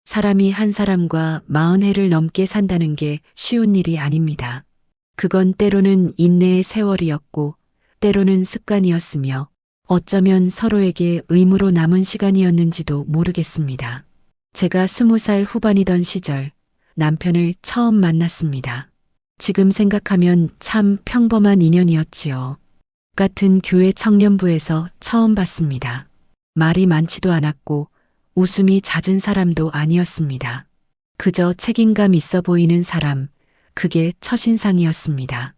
사람이 한 사람과 40해를 넘게 산다는 게 쉬운 일이 아닙니다. 그건 때로는 인내의 세월이었고, 때로는 습관이었으며, 어쩌면 서로에게 의무로 남은 시간이었는지도 모르겠습니다. 제가 20살 후반이던 시절, 남편을 처음 만났습니다. 지금 생각하면 참 평범한 인연이었지요. 같은 교회 청년부에서 처음 봤습니다. 말이 많지도 않았고 웃음이 잦은 사람도 아니었습니다. 그저 책임감 있어 보이는 사람, 그게 첫인상이었습니다.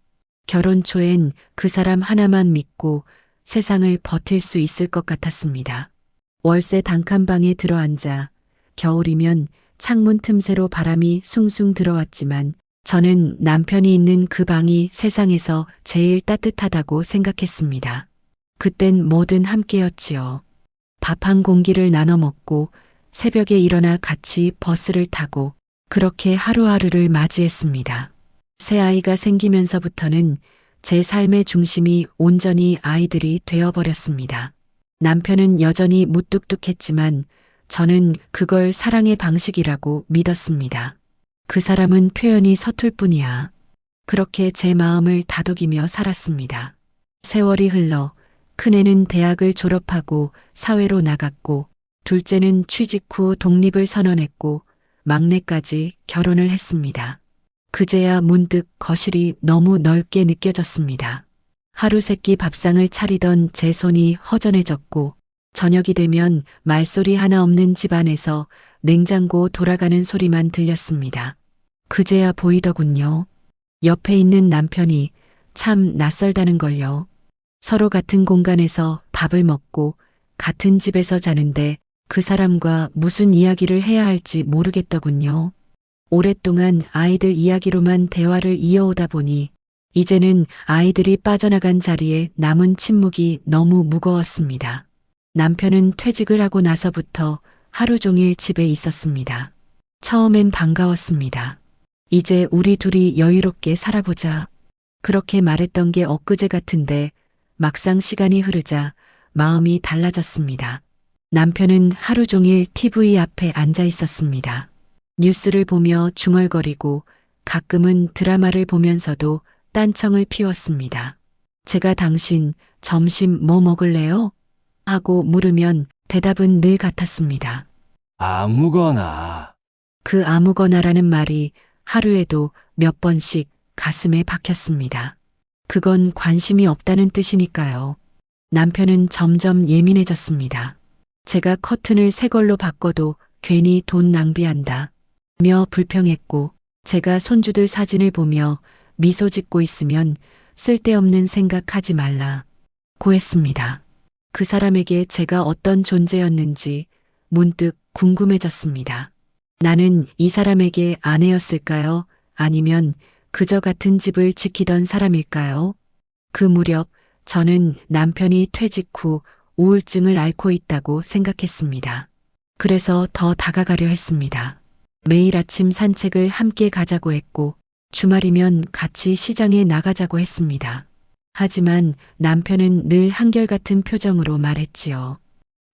결혼 초엔 그 사람 하나만 믿고 세상을 버틸 수 있을 것 같았습니다. 월세 단칸방에 들어앉아 겨울이면 창문 틈새로 바람이 숭숭 들어왔지만 저는 남편이 있는 그 방이 세상에서 제일 따뜻하다고 생각했습니다. 그땐 뭐든 함께였지요. 밥 한 공기를 나눠 먹고 새벽에 일어나 같이 버스를 타고 그렇게 하루하루를 맞이했습니다. 새 아이가 생기면서부터는 제 삶의 중심이 온전히 아이들이 되어버렸습니다. 남편은 여전히 무뚝뚝했지만 저는 그걸 사랑의 방식이라고 믿었습니다. 그 사람은 표현이 서툴 뿐이야. 그렇게 제 마음을 다독이며 살았습니다. 세월이 흘러 큰애는 대학을 졸업하고 사회로 나갔고 둘째는 취직 후 독립을 선언했고 막내까지 결혼을 했습니다. 그제야 문득 거실이 너무 넓게 느껴졌습니다. 하루 세끼 밥상을 차리던 제 손이 허전해졌고 저녁이 되면 말소리 하나 없는 집안에서 냉장고 돌아가는 소리만 들렸습니다. 그제야 보이더군요. 옆에 있는 남편이 참 낯설다는 걸요. 서로 같은 공간에서 밥을 먹고 같은 집에서 자는데 그 사람과 무슨 이야기를 해야 할지 모르겠더군요. 오랫동안 아이들 이야기로만 대화를 이어오다 보니 이제는 아이들이 빠져나간 자리에 남은 침묵이 너무 무거웠습니다. 남편은 퇴직을 하고 나서부터 하루 종일 집에 있었습니다. 처음엔 반가웠습니다. 이제 우리 둘이 여유롭게 살아보자. 그렇게 말했던 게 엊그제 같은데 막상 시간이 흐르자 마음이 달라졌습니다. 남편은 하루 종일 TV 앞에 앉아 있었습니다. 뉴스를 보며 중얼거리고 가끔은 드라마를 보면서도 딴청을 피웠습니다. 제가 당신 점심 뭐 먹을래요? 하고 물으면 대답은 늘 같았습니다. 아무거나. 그 아무거나라는 말이 하루에도 몇 번씩 가슴에 박혔습니다. 그건 관심이 없다는 뜻이니까요. 남편은 점점 예민해졌습니다. 제가 커튼을 새 걸로 바꿔도 괜히 돈 낭비한다 며 불평했고 제가 손주들 사진을 보며 미소 짓고 있으면 쓸데없는 생각하지 말라 고 했습니다. 그 사람에게 제가 어떤 존재였는지 문득 궁금해졌습니다. 나는 이 사람에게 아내였을까요? 아니면 그저 같은 집을 지키던 사람일까요? 그 무렵 저는 남편이 퇴직 후 우울증을 앓고 있다고 생각했습니다. 그래서 더 다가가려 했습니다. 매일 아침 산책을 함께 가자고 했고 주말이면 같이 시장에 나가자고 했습니다. 하지만 남편은 늘 한결같은 표정으로 말했지요.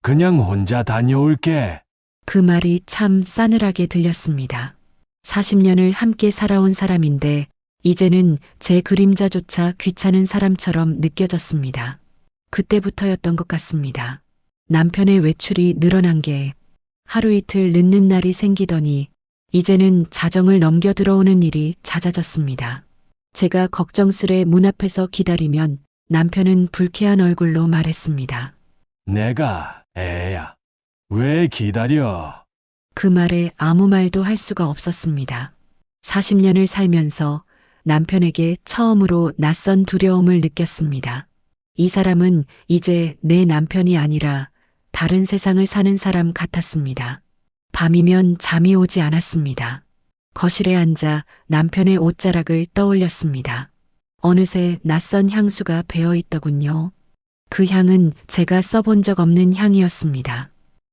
그냥 혼자 다녀올게. 그 말이 참 싸늘하게 들렸습니다. 40년을 함께 살아온 사람인데 이제는 제 그림자조차 귀찮은 사람처럼 느껴졌습니다. 그때부터였던 것 같습니다. 남편의 외출이 늘어난 게 하루 이틀 늦는 날이 생기더니 이제는 자정을 넘겨 들어오는 일이 잦아졌습니다. 제가 걱정스레 문 앞에서 기다리면 남편은 불쾌한 얼굴로 말했습니다. 내가 애야. 왜 기다려? 그 말에 아무 말도 할 수가 없었습니다. 40년을 살면서 남편에게 처음으로 낯선 두려움을 느꼈습니다. 이 사람은 이제 내 남편이 아니라 다른 세상을 사는 사람 같았습니다. 밤이면 잠이 오지 않았습니다. 거실에 앉아 남편의 옷자락을 떠올렸습니다. 어느새 낯선 향수가 배어 있더군요. 그 향은 제가 써본 적 없는 향이었습니다.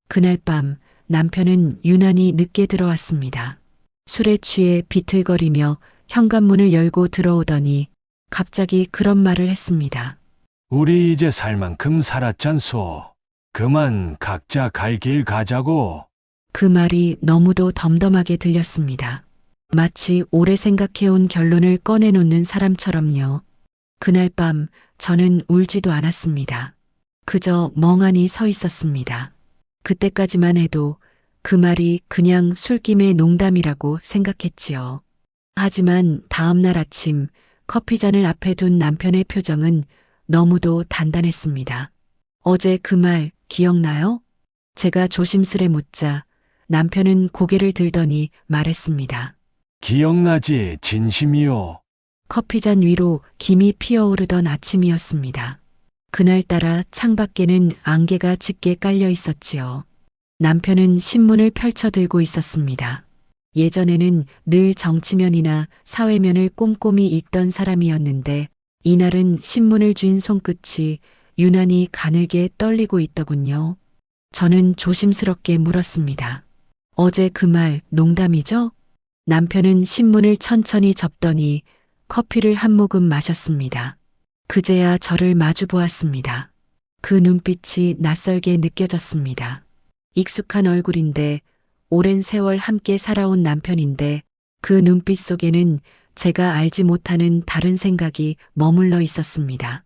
그날 밤 남편은 유난히 늦게 들어왔습니다. 술에 취해 비틀거리며 현관문을 열고 들어오더니 갑자기 그런 말을 했습니다. 우리 이제 살 만큼 살았잖소. 그만 각자 갈 길 가자고. 그 말이 너무도 덤덤하게 들렸습니다. 마치 오래 생각해온 결론을 꺼내놓는 사람처럼요. 그날 밤 저는 울지도 않았습니다. 그저 멍하니 서 있었습니다. 그때까지만 해도 그 말이 그냥 술김의 농담이라고 생각했지요. 하지만 다음날 아침 커피잔을 앞에 둔 남편의 표정은 너무도 단단했습니다. 어제 그 말 기억나요? 제가 조심스레 묻자 남편은 고개를 들더니 말했습니다. 기억나지, 진심이요. 커피잔 위로 김이 피어오르던 아침이었습니다. 그날따라 창밖에는 안개가 짙게 깔려 있었지요. 남편은 신문을 펼쳐 들고 있었습니다. 예전에는 늘 정치면이나 사회면을 꼼꼼히 읽던 사람이었는데 이날은 신문을 쥔 손끝이 유난히 가늘게 떨리고 있더군요. 저는 조심스럽게 물었습니다. 어제 그 말 농담이죠? 남편은 신문을 천천히 접더니 커피를 한 모금 마셨습니다. 그제야 저를 마주 보았습니다. 그 눈빛이 낯설게 느껴졌습니다. 익숙한 얼굴인데 오랜 세월 함께 살아온 남편인데 그 눈빛 속에는 제가 알지 못하는 다른 생각이 머물러 있었습니다.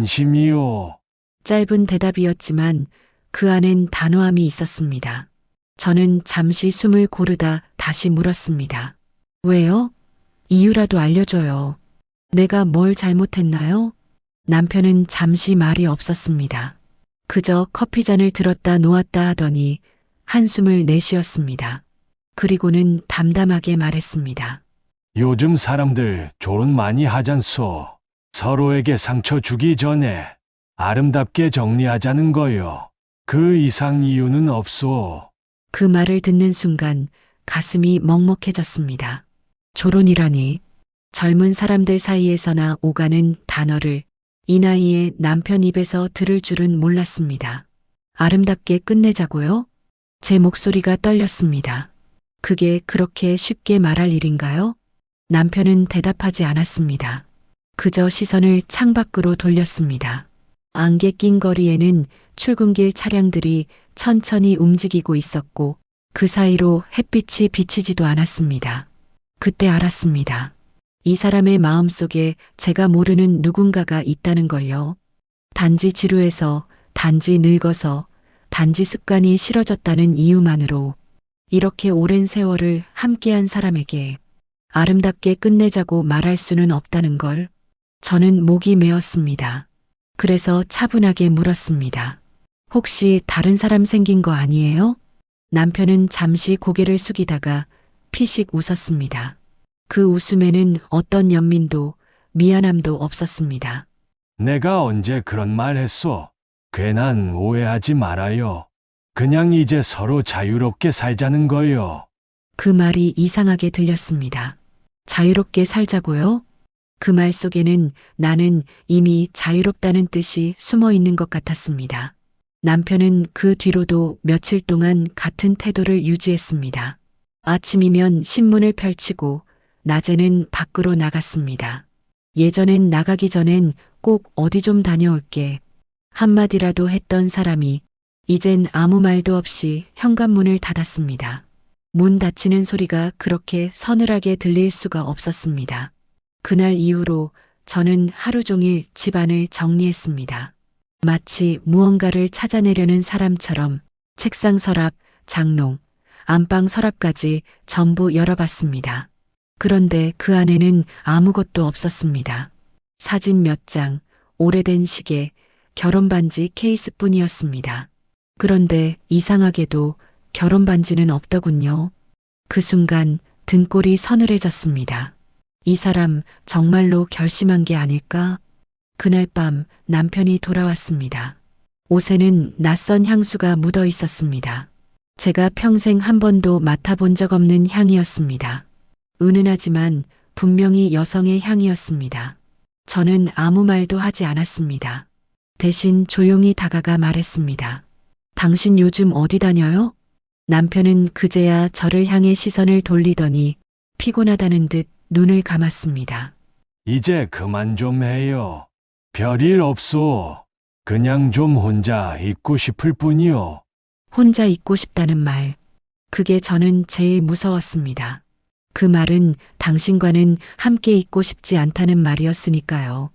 진심이요. 짧은 대답이었지만 그 안엔 단호함이 있었습니다. 저는 잠시 숨을 고르다 다시 물었습니다. 왜요? 이유라도 알려줘요. 내가 뭘 잘못했나요? 남편은 잠시 말이 없었습니다. 그저 커피잔을 들었다 놓았다 하더니 한숨을 내쉬었습니다. 그리고는 담담하게 말했습니다. 요즘 사람들 조론 많이 하잖소. 서로에게 상처 주기 전에 아름답게 정리하자는 거요. 그 이상 이유는 없소. 그 말을 듣는 순간 가슴이 먹먹해졌습니다. 조론이라니 젊은 사람들 사이에서나 오가는 단어를 이 나이에 남편 입에서 들을 줄은 몰랐습니다. 아름답게 끝내자고요? 제 목소리가 떨렸습니다. 그게 그렇게 쉽게 말할 일인가요? 남편은 대답하지 않았습니다. 그저 시선을 창밖으로 돌렸습니다. 안개 낀 거리에는 출근길 차량들이 천천히 움직이고 있었고 그 사이로 햇빛이 비치지도 않았습니다. 그때 알았습니다. 이 사람의 마음속에 제가 모르는 누군가가 있다는 걸요. 단지 지루해서, 단지 늙어서, 단지 습관이 싫어졌다는 이유만으로 이렇게 오랜 세월을 함께한 사람에게 아름답게 끝내자고 말할 수는 없다는 걸 저는 목이 메었습니다. 그래서 차분하게 물었습니다. 혹시 다른 사람 생긴 거 아니에요? 남편은 잠시 고개를 숙이다가 피식 웃었습니다. 그 웃음에는 어떤 연민도 미안함도 없었습니다. 내가 언제 그런 말 했소? 괜한 오해하지 말아요. 그냥 이제 서로 자유롭게 살자는 거요. 그 말이 이상하게 들렸습니다. 자유롭게 살자고요? 그 말 속에는 나는 이미 자유롭다는 뜻이 숨어 있는 것 같았습니다. 남편은 그 뒤로도 며칠 동안 같은 태도를 유지했습니다. 아침이면 신문을 펼치고 낮에는 밖으로 나갔습니다. 예전엔 나가기 전엔 꼭 어디 좀 다녀올게 한마디라도 했던 사람이 이젠 아무 말도 없이 현관문을 닫았습니다. 문 닫히는 소리가 그렇게 서늘하게 들릴 수가 없었습니다. 그날 이후로 저는 하루 종일 집안을 정리했습니다. 마치 무언가를 찾아내려는 사람처럼 책상 서랍, 장롱, 안방 서랍까지 전부 열어봤습니다. 그런데 그 안에는 아무것도 없었습니다. 사진 몇 장, 오래된 시계, 결혼 반지 케이스뿐이었습니다. 그런데 이상하게도 결혼 반지는 없더군요. 그 순간 등골이 서늘해졌습니다. 이 사람 정말로 결심한 게 아닐까? 그날 밤 남편이 돌아왔습니다. 옷에는 낯선 향수가 묻어 있었습니다. 제가 평생 한 번도 맡아본 적 없는 향이었습니다. 은은하지만 분명히 여성의 향이었습니다. 저는 아무 말도 하지 않았습니다. 대신 조용히 다가가 말했습니다. 당신 요즘 어디 다녀요? 남편은 그제야 저를 향해 시선을 돌리더니 피곤하다는 듯 눈을 감았습니다. 이제 그만 좀 해요. 별일 없소. 그냥 좀 혼자 있고 싶을 뿐이요. 혼자 있고 싶다는 말. 그게 저는 제일 무서웠습니다. 그 말은 당신과는 함께 있고 싶지 않다는 말이었으니까요.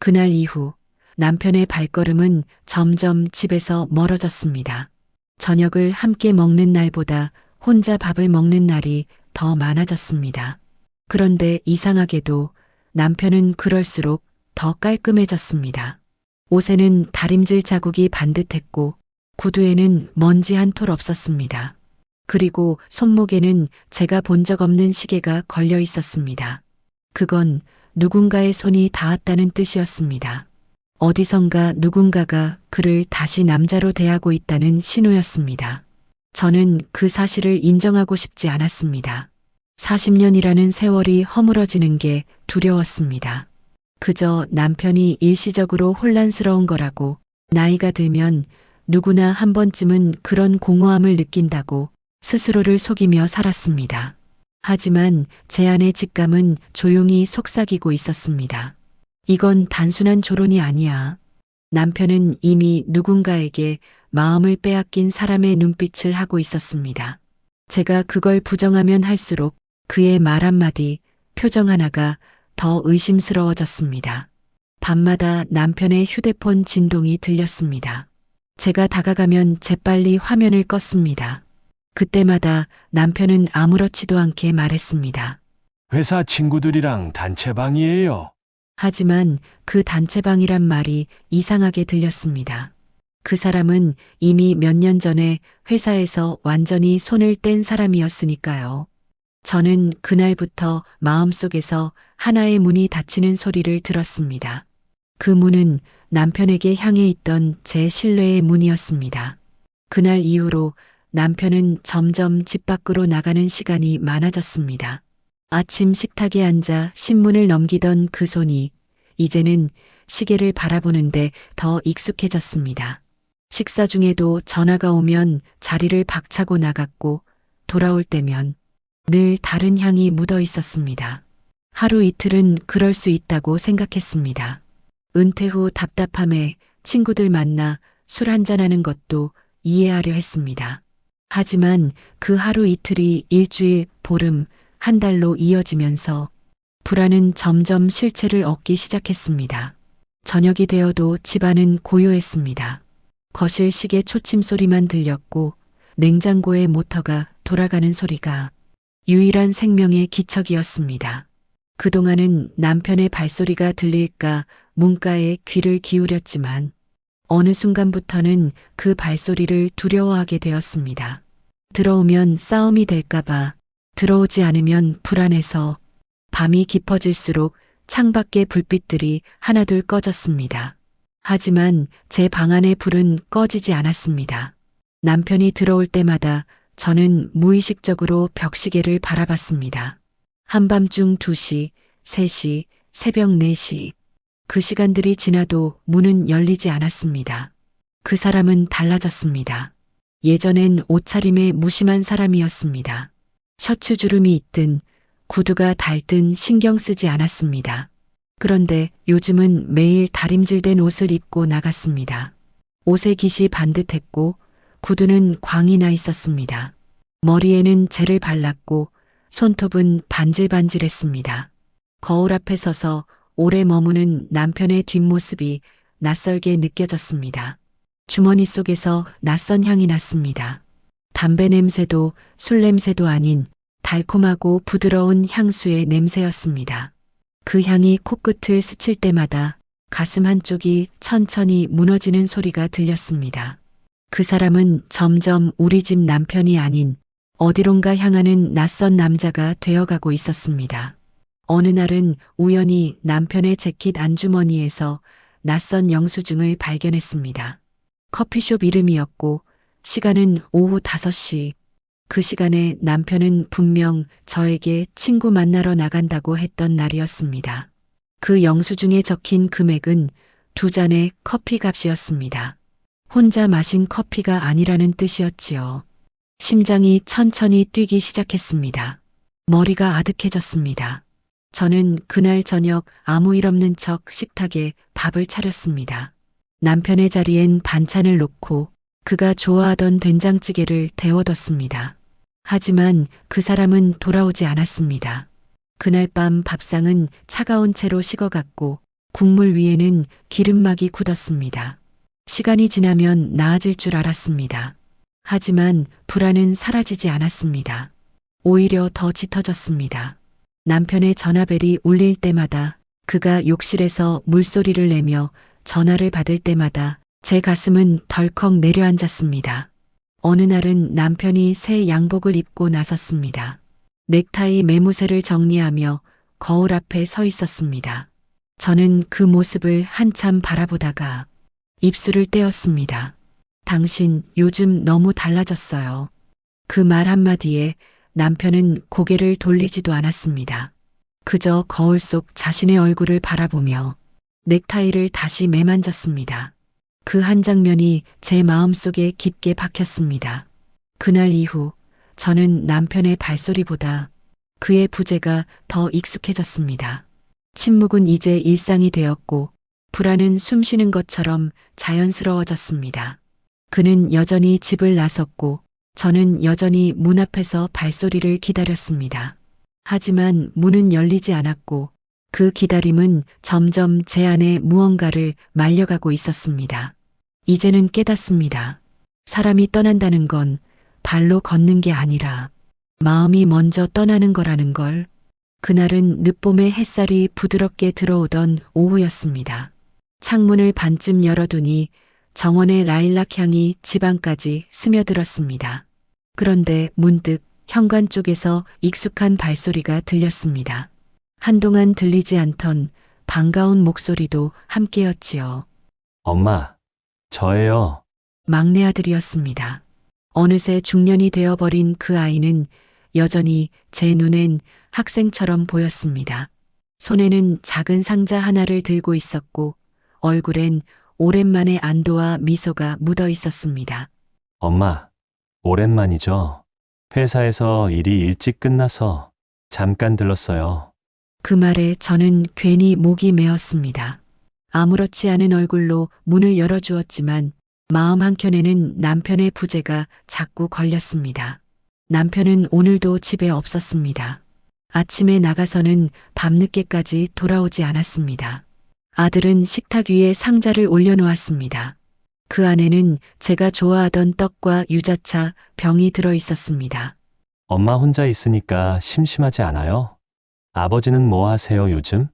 그날 이후 남편의 발걸음은 점점 집에서 멀어졌습니다. 저녁을 함께 먹는 날보다 혼자 밥을 먹는 날이 더 많아졌습니다. 그런데 이상하게도 남편은 그럴수록 더 깔끔해졌습니다. 옷에는 다림질 자국이 반듯했고 구두에는 먼지 한 톨 없었습니다. 그리고 손목에는 제가 본 적 없는 시계가 걸려 있었습니다. 그건 누군가의 손이 닿았다는 뜻이었습니다. 어디선가 누군가가 그를 다시 남자로 대하고 있다는 신호였습니다. 저는 그 사실을 인정하고 싶지 않았습니다. 40년이라는 세월이 허물어지는 게 두려웠습니다. 그저 남편이 일시적으로 혼란스러운 거라고, 나이가 들면 누구나 한 번쯤은 그런 공허함을 느낀다고 스스로를 속이며 살았습니다. 하지만 제 안의 직감은 조용히 속삭이고 있었습니다. 이건 단순한 조론이 아니야. 남편은 이미 누군가에게 마음을 빼앗긴 사람의 눈빛을 하고 있었습니다. 제가 그걸 부정하면 할수록 그의 말 한마디, 표정 하나가 더 의심스러워졌습니다. 밤마다 남편의 휴대폰 진동이 들렸습니다. 제가 다가가면 재빨리 화면을 껐습니다. 그때마다 남편은 아무렇지도 않게 말했습니다. 회사 친구들이랑 단체방이에요. 하지만 그 단체방이란 말이 이상하게 들렸습니다. 그 사람은 이미 몇 년 전에 회사에서 완전히 손을 뗀 사람이었으니까요. 저는 그날부터 마음속에서 하나의 문이 닫히는 소리를 들었습니다. 그 문은 남편에게 향해 있던 제 신뢰의 문이었습니다. 그날 이후로 남편은 점점 집 밖으로 나가는 시간이 많아졌습니다. 아침 식탁에 앉아 신문을 넘기던 그 손이 이제는 시계를 바라보는데 더 익숙해졌습니다. 식사 중에도 전화가 오면 자리를 박차고 나갔고 돌아올 때면 늘 다른 향이 묻어 있었습니다. 하루 이틀은 그럴 수 있다고 생각했습니다. 은퇴 후 답답함에 친구들 만나 술 한잔하는 것도 이해하려 했습니다. 하지만 그 하루 이틀이 일주일, 보름, 한 달로 이어지면서 불안은 점점 실체를 얻기 시작했습니다. 저녁이 되어도 집안은 고요했습니다. 거실 시계 초침 소리만 들렸고 냉장고의 모터가 돌아가는 소리가 유일한 생명의 기척이었습니다. 그동안은 남편의 발소리가 들릴까 문가에 귀를 기울였지만 어느 순간부터는 그 발소리를 두려워하게 되었습니다. 들어오면 싸움이 될까봐, 들어오지 않으면 불안해서 밤이 깊어질수록 창밖의 불빛들이 하나둘 꺼졌습니다. 하지만 제 방 안의 불은 꺼지지 않았습니다. 남편이 들어올 때마다 저는 무의식적으로 벽시계를 바라봤습니다. 한밤중 2시, 3시, 새벽 4시. 그 시간들이 지나도 문은 열리지 않았습니다. 그 사람은 달라졌습니다. 예전엔 옷차림에 무심한 사람이었습니다. 셔츠 주름이 있든 구두가 닳든 신경 쓰지 않았습니다. 그런데 요즘은 매일 다림질된 옷을 입고 나갔습니다. 옷의 깃이 반듯했고 구두는 광이 나 있었습니다. 머리에는 젤을 발랐고 손톱은 반질반질했습니다. 거울 앞에 서서 오래 머무는 남편의 뒷모습이 낯설게 느껴졌습니다. 주머니 속에서 낯선 향이 났습니다. 담배 냄새도 술 냄새도 아닌 달콤하고 부드러운 향수의 냄새였습니다. 그 향이 코끝을 스칠 때마다 가슴 한쪽이 천천히 무너지는 소리가 들렸습니다. 그 사람은 점점 우리 집 남편이 아닌 어디론가 향하는 낯선 남자가 되어가고 있었습니다. 어느 날은 우연히 남편의 재킷 안주머니에서 낯선 영수증을 발견했습니다. 커피숍 이름이었고 시간은 오후 5시. 그 시간에 남편은 분명 저에게 친구 만나러 나간다고 했던 날이었습니다. 그 영수증에 적힌 금액은 2잔의 커피 값이었습니다. 혼자 마신 커피가 아니라는 뜻이었지요. 심장이 천천히 뛰기 시작했습니다. 머리가 아득해졌습니다. 저는 그날 저녁 아무 일 없는 척 식탁에 밥을 차렸습니다. 남편의 자리엔 반찬을 놓고 그가 좋아하던 된장찌개를 데워뒀습니다. 하지만 그 사람은 돌아오지 않았습니다. 그날 밤 밥상은 차가운 채로 식어갔고 국물 위에는 기름막이 굳었습니다. 시간이 지나면 나아질 줄 알았습니다. 하지만 불안은 사라지지 않았습니다. 오히려 더 짙어졌습니다. 남편의 전화벨이 울릴 때마다, 그가 욕실에서 물소리를 내며 전화를 받을 때마다 제 가슴은 덜컥 내려앉았습니다. 어느 날은 남편이 새 양복을 입고 나섰습니다. 넥타이 매무새를 정리하며 거울 앞에 서 있었습니다. 저는 그 모습을 한참 바라보다가 입술을 떼었습니다. 당신 요즘 너무 달라졌어요. 그 말 한마디에 남편은 고개를 돌리지도 않았습니다. 그저 거울 속 자신의 얼굴을 바라보며 넥타이를 다시 매만졌습니다. 그 한 장면이 제 마음속에 깊게 박혔습니다. 그날 이후 저는 남편의 발소리보다 그의 부재가 더 익숙해졌습니다. 침묵은 이제 일상이 되었고 불안은 숨쉬는 것처럼 자연스러워졌습니다. 그는 여전히 집을 나섰고 저는 여전히 문 앞에서 발소리를 기다렸습니다. 하지만 문은 열리지 않았고 그 기다림은 점점 제 안에 무언가를 말려가고 있었습니다. 이제는 깨닫습니다. 사람이 떠난다는 건 발로 걷는 게 아니라 마음이 먼저 떠나는 거라는 걸. 그날은 늦봄의 햇살이 부드럽게 들어오던 오후였습니다. 창문을 반쯤 열어두니 정원의 라일락 향이 집 안까지 스며들었습니다. 그런데 문득 현관 쪽에서 익숙한 발소리가 들렸습니다. 한동안 들리지 않던 반가운 목소리도 함께였지요. 엄마, 저예요. 막내 아들이었습니다. 어느새 중년이 되어버린 그 아이는 여전히 제 눈엔 학생처럼 보였습니다. 손에는 작은 상자 하나를 들고 있었고 얼굴엔 오랜만에 안도와 미소가 묻어 있었습니다. 엄마, 오랜만이죠. 회사에서 일이 일찍 끝나서 잠깐 들렀어요. 그 말에 저는 괜히 목이 메었습니다. 아무렇지 않은 얼굴로 문을 열어주었지만 마음 한켠에는 남편의 부재가 자꾸 걸렸습니다. 남편은 오늘도 집에 없었습니다. 아침에 나가서는 밤늦게까지 돌아오지 않았습니다. 아들은 식탁 위에 상자를 올려놓았습니다. 그 안에는 제가 좋아하던 떡과 유자차 병이 들어 있었습니다. 엄마 혼자 있으니까 심심하지 않아요? 아버지는 뭐 하세요, 요즘?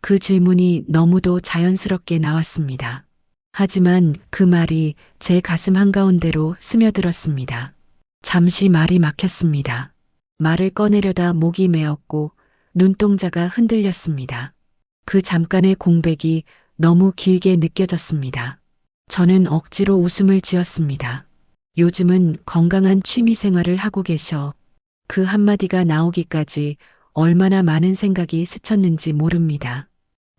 그 질문이 너무도 자연스럽게 나왔습니다. 하지만 그 말이 제 가슴 한가운데로 스며들었습니다. 잠시 말이 막혔습니다. 말을 꺼내려다 목이 메었고 눈동자가 흔들렸습니다. 그 잠깐의 공백이 너무 길게 느껴졌습니다. 저는 억지로 웃음을 지었습니다. 요즘은 건강한 취미 생활을 하고 계셔. 그 한마디가 나오기까지 얼마나 많은 생각이 스쳤는지 모릅니다.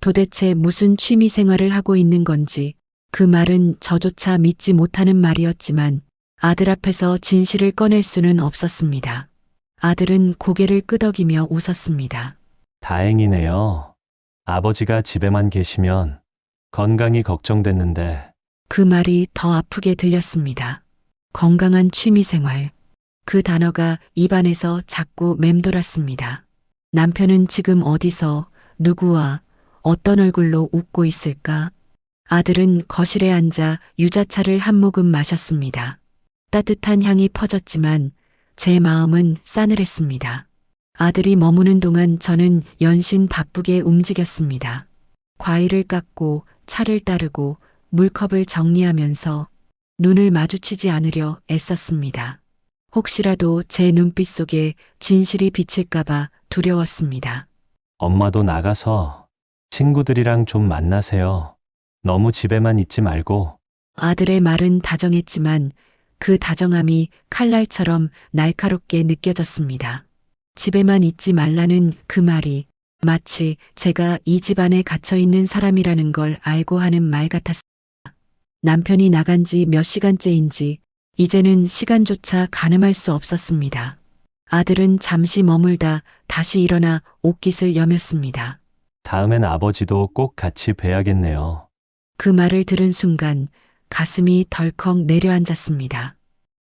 도대체 무슨 취미 생활을 하고 있는 건지, 그 말은 저조차 믿지 못하는 말이었지만 아들 앞에서 진실을 꺼낼 수는 없었습니다. 아들은 고개를 끄덕이며 웃었습니다. 다행이네요. 아버지가 집에만 계시면 건강이 걱정됐는데. 그 말이 더 아프게 들렸습니다. 건강한 취미 생활. 그 단어가 입안에서 자꾸 맴돌았습니다. 남편은 지금 어디서, 누구와, 어떤 얼굴로 웃고 있을까? 아들은 거실에 앉아 유자차를 한 모금 마셨습니다. 따뜻한 향이 퍼졌지만 제 마음은 싸늘했습니다. 아들이 머무는 동안 저는 연신 바쁘게 움직였습니다. 과일을 깎고 차를 따르고 물컵을 정리하면서 눈을 마주치지 않으려 애썼습니다. 혹시라도 제 눈빛 속에 진실이 비칠까봐 두려웠습니다. 엄마도 나가서 친구들이랑 좀 만나세요. 너무 집에만 있지 말고. 아들의 말은 다정했지만 그 다정함이 칼날처럼 날카롭게 느껴졌습니다. 집에만 있지 말라는 그 말이 마치 제가 이 집안에 갇혀있는 사람이라는 걸 알고 하는 말 같았습니다. 남편이 나간 지 몇 시간째인지 이제는 시간조차 가늠할 수 없었습니다. 아들은 잠시 머물다 다시 일어나 옷깃을 여몄습니다. 다음엔 아버지도 꼭 같이 뵈야겠네요. 그 말을 들은 순간 가슴이 덜컥 내려앉았습니다.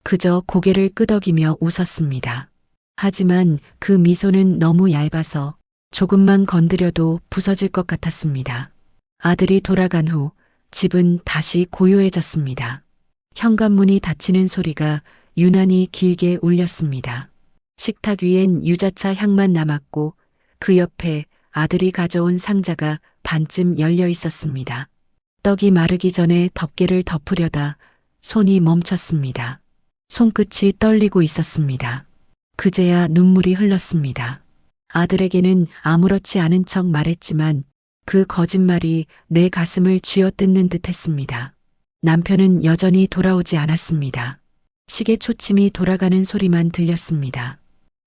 그저 고개를 끄덕이며 웃었습니다. 하지만 그 미소는 너무 얇아서 조금만 건드려도 부서질 것 같았습니다. 아들이 돌아간 후 집은 다시 고요해졌습니다. 현관문이 닫히는 소리가 유난히 길게 울렸습니다. 식탁 위엔 유자차 향만 남았고 그 옆에 아들이 가져온 상자가 반쯤 열려 있었습니다. 떡이 마르기 전에 덮개를 덮으려다 손이 멈췄습니다. 손끝이 떨리고 있었습니다. 그제야 눈물이 흘렀습니다. 아들에게는 아무렇지 않은 척 말했지만 그 거짓말이 내 가슴을 쥐어뜯는 듯 했습니다. 남편은 여전히 돌아오지 않았습니다. 시계 초침이 돌아가는 소리만 들렸습니다.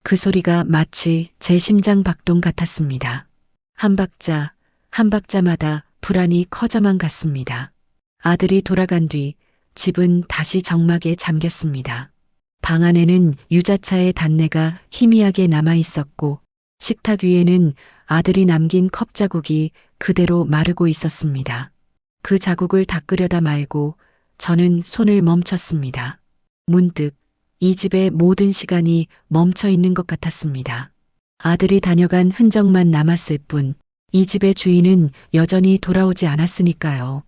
그 소리가 마치 제 심장 박동 같았습니다. 한 박자, 한 박자마다 불안이 커져만 갔습니다. 아들이 돌아간 뒤 집은 다시 적막에 잠겼습니다. 방 안에는 유자차의 단내가 희미하게 남아 있었고 식탁 위에는 아들이 남긴 컵 자국이 그대로 마르고 있었습니다. 그 자국을 닦으려다 말고 저는 손을 멈췄습니다. 문득 이 집의 모든 시간이 멈춰 있는 것 같았습니다. 아들이 다녀간 흔적만 남았을 뿐 이 집의 주인은 여전히 돌아오지 않았으니까요.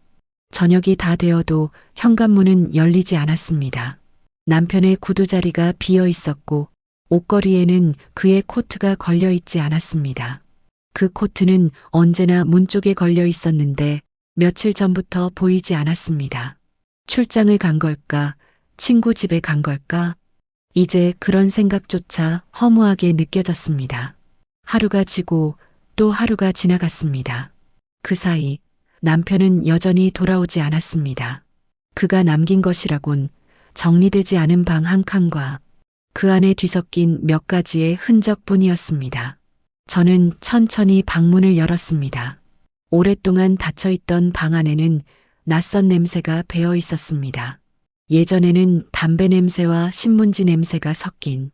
저녁이 다 되어도 현관문은 열리지 않았습니다. 남편의 구두 자리가 비어 있었고 옷걸이에는 그의 코트가 걸려 있지 않았습니다. 그 코트는 언제나 문 쪽에 걸려 있었는데 며칠 전부터 보이지 않았습니다. 출장을 간 걸까? 친구 집에 간 걸까? 이제 그런 생각조차 허무하게 느껴졌습니다. 하루가 지고 또 하루가 지나갔습니다. 그 사이 남편은 여전히 돌아오지 않았습니다. 그가 남긴 것이라곤 정리되지 않은 방 한 칸과 그 안에 뒤섞인 몇 가지의 흔적뿐이었습니다. 저는 천천히 방문을 열었습니다. 오랫동안 닫혀있던 방 안에는 낯선 냄새가 배어 있었습니다. 예전에는 담배 냄새와 신문지 냄새가 섞인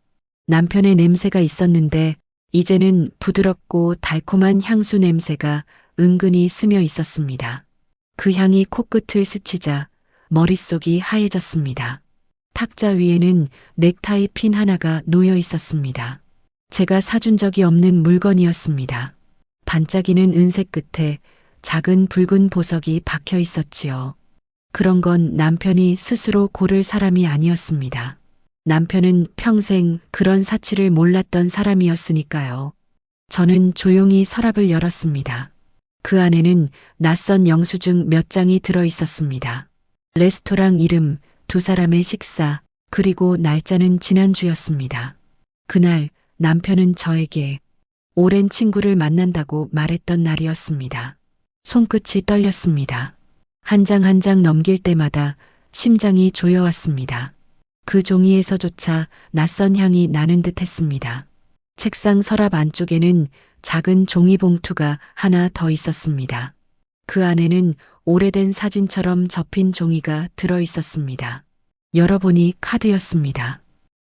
남편의 냄새가 있었는데 이제는 부드럽고 달콤한 향수 냄새가 은근히 스며 있었습니다. 그 향이 코끝을 스치자 머릿속이 하얘졌습니다. 탁자 위에는 넥타이 핀 하나가 놓여 있었습니다. 제가 사준 적이 없는 물건이었습니다. 반짝이는 은색 끝에 작은 붉은 보석이 박혀 있었지요. 그런 건 남편이 스스로 고를 사람이 아니었습니다. 남편은 평생 그런 사치를 몰랐던 사람이었으니까요. 저는 조용히 서랍을 열었습니다. 그 안에는 낯선 영수증 몇 장이 들어 있었습니다. 레스토랑 이름, 두 사람의 식사, 그리고 날짜는 지난주였습니다. 그날 남편은 저에게 오랜 친구를 만난다고 말했던 날이었습니다. 손끝이 떨렸습니다. 한 장 한 장 넘길 때마다 심장이 조여왔습니다. 그 종이에서조차 낯선 향이 나는 듯 했습니다. 책상 서랍 안쪽에는 작은 종이 봉투가 하나 더 있었습니다. 그 안에는 오래된 사진처럼 접힌 종이가 들어 있었습니다. 열어보니 카드였습니다.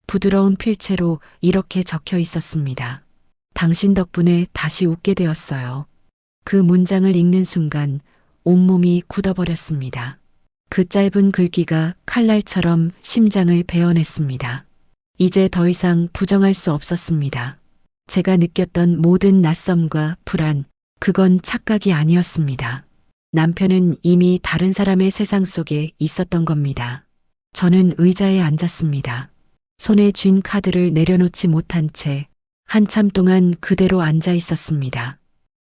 부드러운 필체로 이렇게 적혀 있었습니다. 당신 덕분에 다시 웃게 되었어요. 그 문장을 읽는 순간 온몸이 굳어버렸습니다. 그 짧은 글귀가 칼날처럼 심장을 베어냈습니다. 이제 더 이상 부정할 수 없었습니다. 제가 느꼈던 모든 낯섦과 불안, 그건 착각이 아니었습니다. 남편은 이미 다른 사람의 세상 속에 있었던 겁니다. 저는 의자에 앉았습니다. 손에 쥔 카드를 내려놓지 못한 채 한참 동안 그대로 앉아 있었습니다.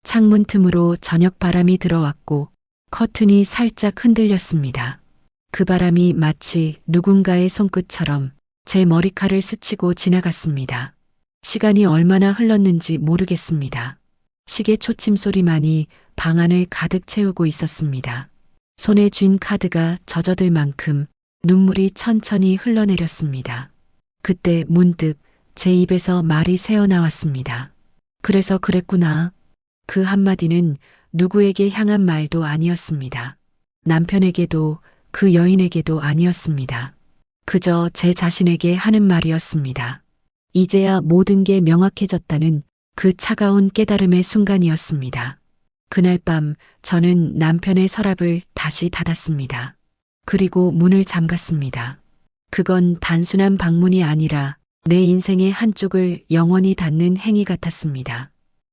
창문 틈으로 저녁 바람이 들어왔고 커튼이 살짝 흔들렸습니다. 그 바람이 마치 누군가의 손끝처럼 제 머리칼을 스치고 지나갔습니다. 시간이 얼마나 흘렀는지 모르겠습니다. 시계 초침 소리만이 방 안을 가득 채우고 있었습니다. 손에 쥔 카드가 젖어들 만큼 눈물이 천천히 흘러내렸습니다. 그때 문득 제 입에서 말이 새어나왔습니다. 그래서 그랬구나. 그 한마디는 누구에게 향한 말도 아니었습니다. 남편에게도 그 여인에게도 아니었습니다. 그저 제 자신에게 하는 말이었습니다. 이제야 모든 게 명확해졌다는 그 차가운 깨달음의 순간이었습니다. 그날 밤 저는 남편의 서랍을 다시 닫았습니다. 그리고 문을 잠갔습니다. 그건 단순한 방문이 아니라 내 인생의 한쪽을 영원히 닫는 행위 같았습니다.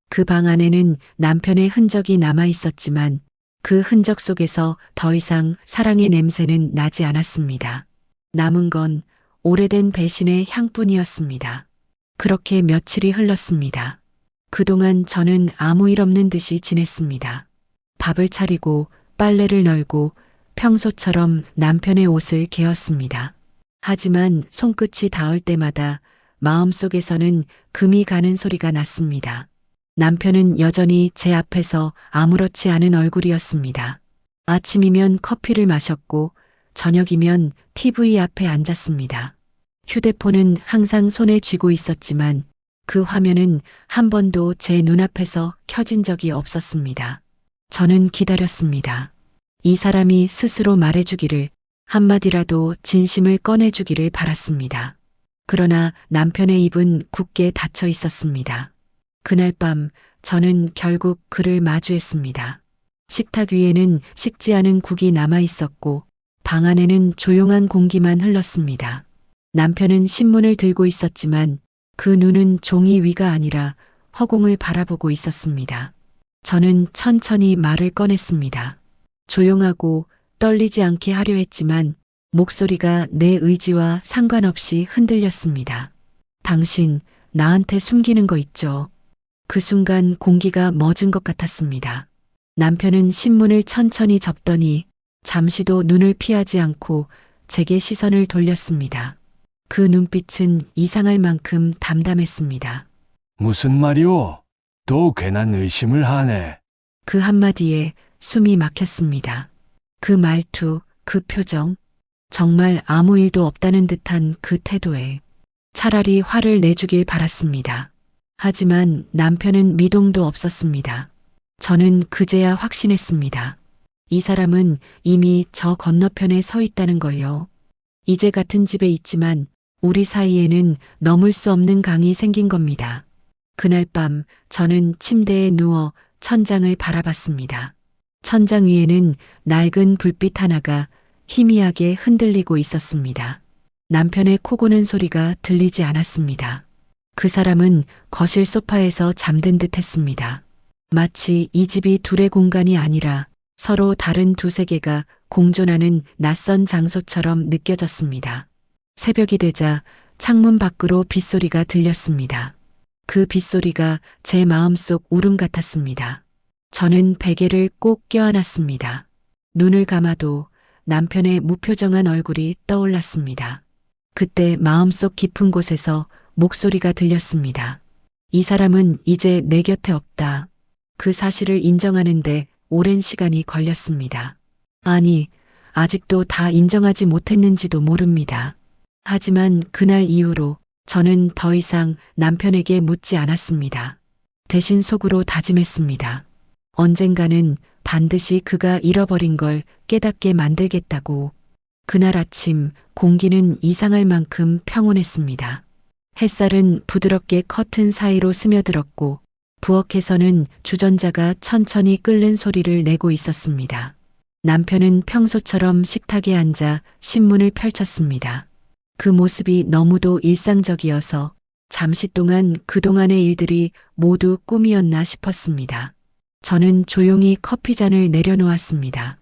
그 방 안에는 남편의 흔적이 남아 있었지만 그 흔적 속에서 더 이상 사랑의 냄새는 나지 않았습니다. 남은 건 오래된 배신의 향뿐이었습니다. 그렇게 며칠이 흘렀습니다. 그동안 저는 아무 일 없는 듯이 지냈습니다. 밥을 차리고 빨래를 널고 평소처럼 남편의 옷을 개었습니다. 하지만 손끝이 닿을 때마다 마음속에서는 금이 가는 소리가 났습니다. 남편은 여전히 제 앞에서 아무렇지 않은 얼굴이었습니다. 아침이면 커피를 마셨고 저녁이면 TV 앞에 앉았습니다. 휴대폰은 항상 손에 쥐고 있었지만 그 화면은 한 번도 제 눈앞에서 켜진 적이 없었습니다. 저는 기다렸습니다. 이 사람이 스스로 말해주기를, 한마디라도 진심을 꺼내주기를 바랐습니다. 그러나 남편의 입은 굳게 닫혀 있었습니다. 그날 밤 저는 결국 그를 마주했습니다. 식탁 위에는 식지 않은 국이 남아 있었고 방 안에는 조용한 공기만 흘렀습니다. 남편은 신문을 들고 있었지만 그 눈은 종이 위가 아니라 허공을 바라보고 있었습니다. 저는 천천히 말을 꺼냈습니다. 조용하고 떨리지 않게 하려 했지만 목소리가 내 의지와 상관없이 흔들렸습니다. 당신 나한테 숨기는 거 있죠? 그 순간 공기가 멎은 것 같았습니다. 남편은 신문을 천천히 접더니 잠시도 눈을 피하지 않고 제게 시선을 돌렸습니다. 그 눈빛은 이상할 만큼 담담했습니다. 무슨 말이오? 또 괜한 의심을 하네. 그 한마디에 숨이 막혔습니다. 그 말투, 그 표정, 정말 아무 일도 없다는 듯한 그 태도에 차라리 화를 내주길 바랐습니다. 하지만 남편은 미동도 없었습니다. 저는 그제야 확신했습니다. 이 사람은 이미 저 건너편에 서 있다는 걸요. 이제 같은 집에 있지만 우리 사이에는 넘을 수 없는 강이 생긴 겁니다. 그날 밤 저는 침대에 누워 천장을 바라봤습니다. 천장 위에는 낡은 불빛 하나가 희미하게 흔들리고 있었습니다. 남편의 코 고는 소리가 들리지 않았습니다. 그 사람은 거실 소파에서 잠든 듯 했습니다. 마치 이 집이 둘의 공간이 아니라 서로 다른 두 세계가 공존하는 낯선 장소처럼 느껴졌습니다. 새벽이 되자 창문 밖으로 빗소리가 들렸습니다. 그 빗소리가 제 마음속 울음 같았습니다. 저는 베개를 꼭 껴안았습니다. 눈을 감아도 남편의 무표정한 얼굴이 떠올랐습니다. 그때 마음속 깊은 곳에서 목소리가 들렸습니다. 이 사람은 이제 내 곁에 없다. 그 사실을 인정하는데 오랜 시간이 걸렸습니다. 아니, 아직도 다 인정하지 못했는지도 모릅니다. 하지만 그날 이후로 저는 더 이상 남편에게 묻지 않았습니다. 대신 속으로 다짐했습니다. 언젠가는 반드시 그가 잃어버린 걸 깨닫게 만들겠다고. 그날 아침 공기는 이상할 만큼 평온했습니다. 햇살은 부드럽게 커튼 사이로 스며들었고 부엌에서는 주전자가 천천히 끓는 소리를 내고 있었습니다. 남편은 평소처럼 식탁에 앉아 신문을 펼쳤습니다. 그 모습이 너무도 일상적이어서 잠시 동안 그동안의 일들이 모두 꿈이었나 싶었습니다. 저는 조용히 커피잔을 내려놓았습니다.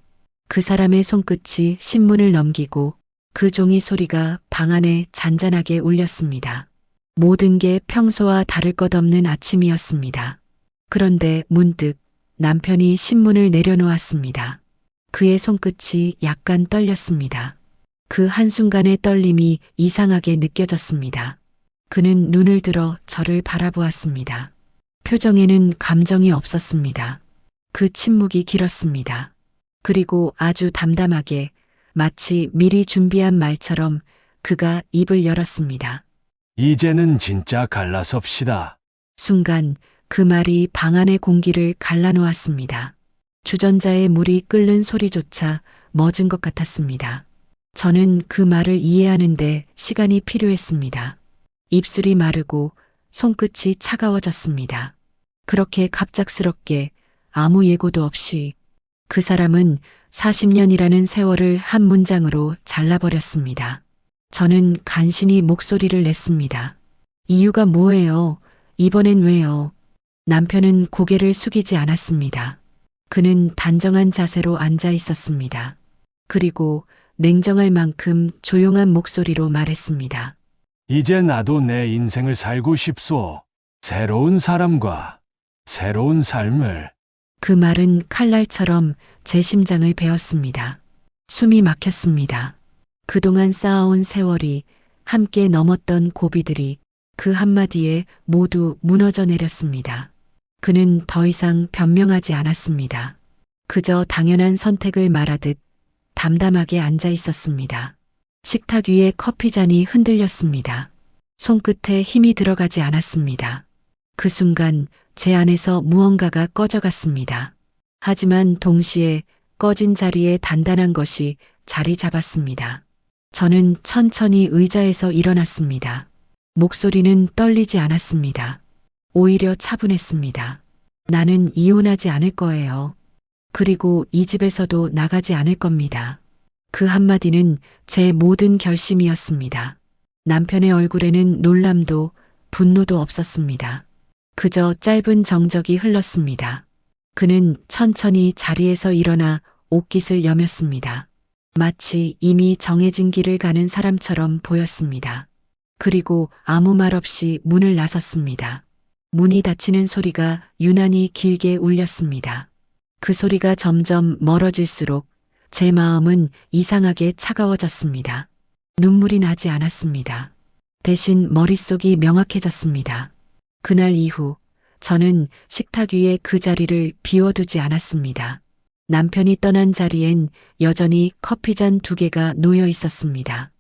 그 사람의 손끝이 신문을 넘기고 그 종이 소리가 방 안에 잔잔하게 울렸습니다. 모든 게 평소와 다를 것 없는 아침이었습니다. 그런데 문득 남편이 신문을 내려놓았습니다. 그의 손끝이 약간 떨렸습니다. 그 한순간의 떨림이 이상하게 느껴졌습니다. 그는 눈을 들어 저를 바라보았습니다. 표정에는 감정이 없었습니다. 그 침묵이 길었습니다. 그리고 아주 담담하게 마치 미리 준비한 말처럼 그가 입을 열었습니다. 이제는 진짜 갈라섭시다. 순간 그 말이 방 안의 공기를 갈라놓았습니다. 주전자의 물이 끓는 소리조차 멎은 것 같았습니다. 저는 그 말을 이해하는데 시간이 필요했습니다. 입술이 마르고 손끝이 차가워졌습니다. 그렇게 갑작스럽게 아무 예고도 없이 그 사람은 40년이라는 세월을 한 문장으로 잘라버렸습니다. 저는 간신히 목소리를 냈습니다. 이유가 뭐예요? 이번엔 왜요? 남편은 고개를 숙이지 않았습니다. 그는 단정한 자세로 앉아 있었습니다. 그리고 냉정할 만큼 조용한 목소리로 말했습니다. 이제 나도 내 인생을 살고 싶소. 새로운 사람과 새로운 삶을. 그 말은 칼날처럼 제 심장을 베었습니다. 숨이 막혔습니다. 그동안 쌓아온 세월이, 함께 넘었던 고비들이 그 한마디에 모두 무너져 내렸습니다. 그는 더 이상 변명하지 않았습니다. 그저 당연한 선택을 말하듯 담담하게 앉아 있었습니다. 식탁 위에 커피잔이 흔들렸습니다. 손끝에 힘이 들어가지 않았습니다. 그 순간 제 안에서 무언가가 꺼져갔습니다. 하지만 동시에 꺼진 자리에 단단한 것이 자리 잡았습니다. 저는 천천히 의자에서 일어났습니다. 목소리는 떨리지 않았습니다. 오히려 차분했습니다. 나는 이혼하지 않을 거예요. 그리고 이 집에서도 나가지 않을 겁니다. 그 한마디는 제 모든 결심이었습니다. 남편의 얼굴에는 놀람도 분노도 없었습니다. 그저 짧은 정적이 흘렀습니다. 그는 천천히 자리에서 일어나 옷깃을 여몄습니다. 마치 이미 정해진 길을 가는 사람처럼 보였습니다. 그리고 아무 말 없이 문을 나섰습니다. 문이 닫히는 소리가 유난히 길게 울렸습니다. 그 소리가 점점 멀어질수록 제 마음은 이상하게 차가워졌습니다. 눈물이 나지 않았습니다. 대신 머릿속이 명확해졌습니다. 그날 이후 저는 식탁 위에 그 자리를 비워두지 않았습니다. 남편이 떠난 자리엔 여전히 커피잔 2개가 놓여 있었습니다.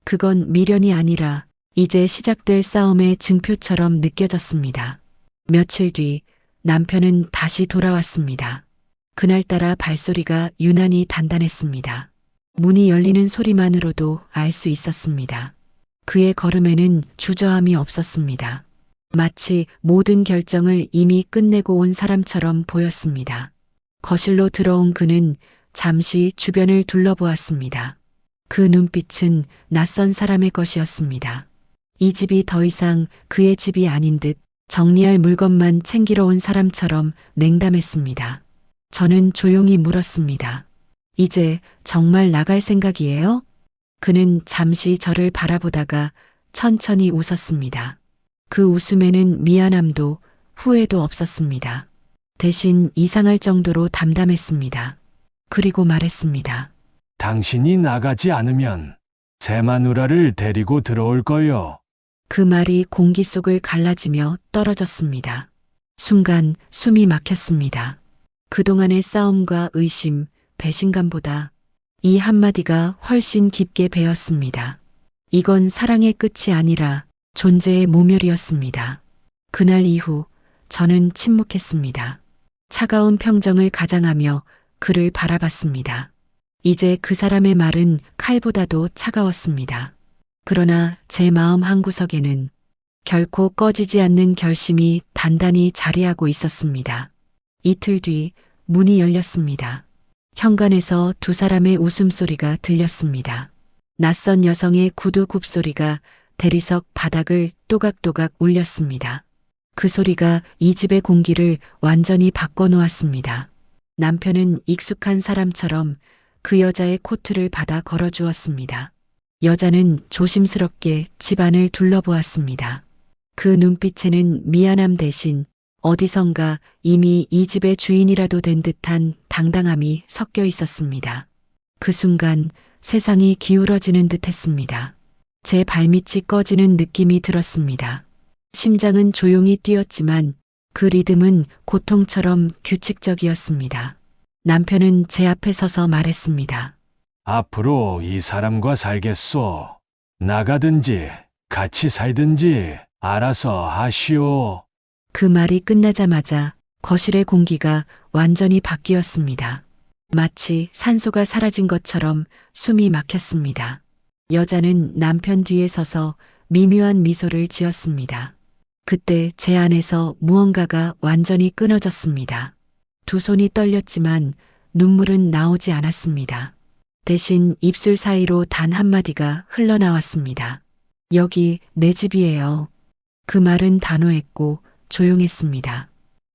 그건 미련이 아니라 이제 시작될 싸움의 증표처럼 느껴졌습니다. 며칠 뒤 남편은 다시 돌아왔습니다. 그날따라 발소리가 유난히 단단했습니다. 문이 열리는 소리만으로도 알 수 있었습니다. 그의 걸음에는 주저함이 없었습니다. 마치 모든 결정을 이미 끝내고 온 사람처럼 보였습니다. 거실로 들어온 그는 잠시 주변을 둘러보았습니다. 그 눈빛은 낯선 사람의 것이었습니다. 이 집이 더 이상 그의 집이 아닌 듯 정리할 물건만 챙기러 온 사람처럼 냉담했습니다. 저는 조용히 물었습니다. 이제 정말 나갈 생각이에요? 그는 잠시 저를 바라보다가 천천히 웃었습니다. 그 웃음에는 미안함도 후회도 없었습니다. 대신 이상할 정도로 담담했습니다. 그리고 말했습니다. 당신이 나가지 않으면 새 마누라를 데리고 들어올 거요. 그 말이 공기 속을 갈라지며 떨어졌습니다. 순간 숨이 막혔습니다. 그동안의 싸움과 의심, 배신감보다 이 한마디가 훨씬 깊게 베었습니다. 이건 사랑의 끝이 아니라 존재의 모멸이었습니다. 그날 이후 저는 침묵했습니다. 차가운 평정을 가장하며 그를 바라봤습니다. 이제 그 사람의 말은 칼보다도 차가웠습니다. 그러나 제 마음 한구석에는 결코 꺼지지 않는 결심이 단단히 자리하고 있었습니다. 이틀 뒤 문이 열렸습니다. 현관에서 2사람의 웃음소리가 들렸습니다. 낯선 여성의 구두 굽소리가 대리석 바닥을 또각또각 울렸습니다. 그 소리가 이 집의 공기를 완전히 바꿔놓았습니다. 남편은 익숙한 사람처럼 그 여자의 코트를 받아 걸어주었습니다. 여자는 조심스럽게 집안을 둘러보았습니다. 그 눈빛에는 미안함 대신 어디선가 이미 이 집의 주인이라도 된 듯한 당당함이 섞여 있었습니다. 그 순간 세상이 기울어지는 듯 했습니다. 제 발밑이 꺼지는 느낌이 들었습니다. 심장은 조용히 뛰었지만 그 리듬은 고통처럼 규칙적이었습니다. 남편은 제 앞에 서서 말했습니다. 앞으로 이 사람과 살겠소. 나가든지 같이 살든지 알아서 하시오. 그 말이 끝나자마자 거실의 공기가 완전히 바뀌었습니다. 마치 산소가 사라진 것처럼 숨이 막혔습니다. 여자는 남편 뒤에 서서 미묘한 미소를 지었습니다. 그때 제 안에서 무언가가 완전히 끊어졌습니다. 2손이 떨렸지만 눈물은 나오지 않았습니다. 대신 입술 사이로 단 한마디가 흘러나왔습니다. 여기 내 집이에요. 그 말은 단호했고 조용했습니다.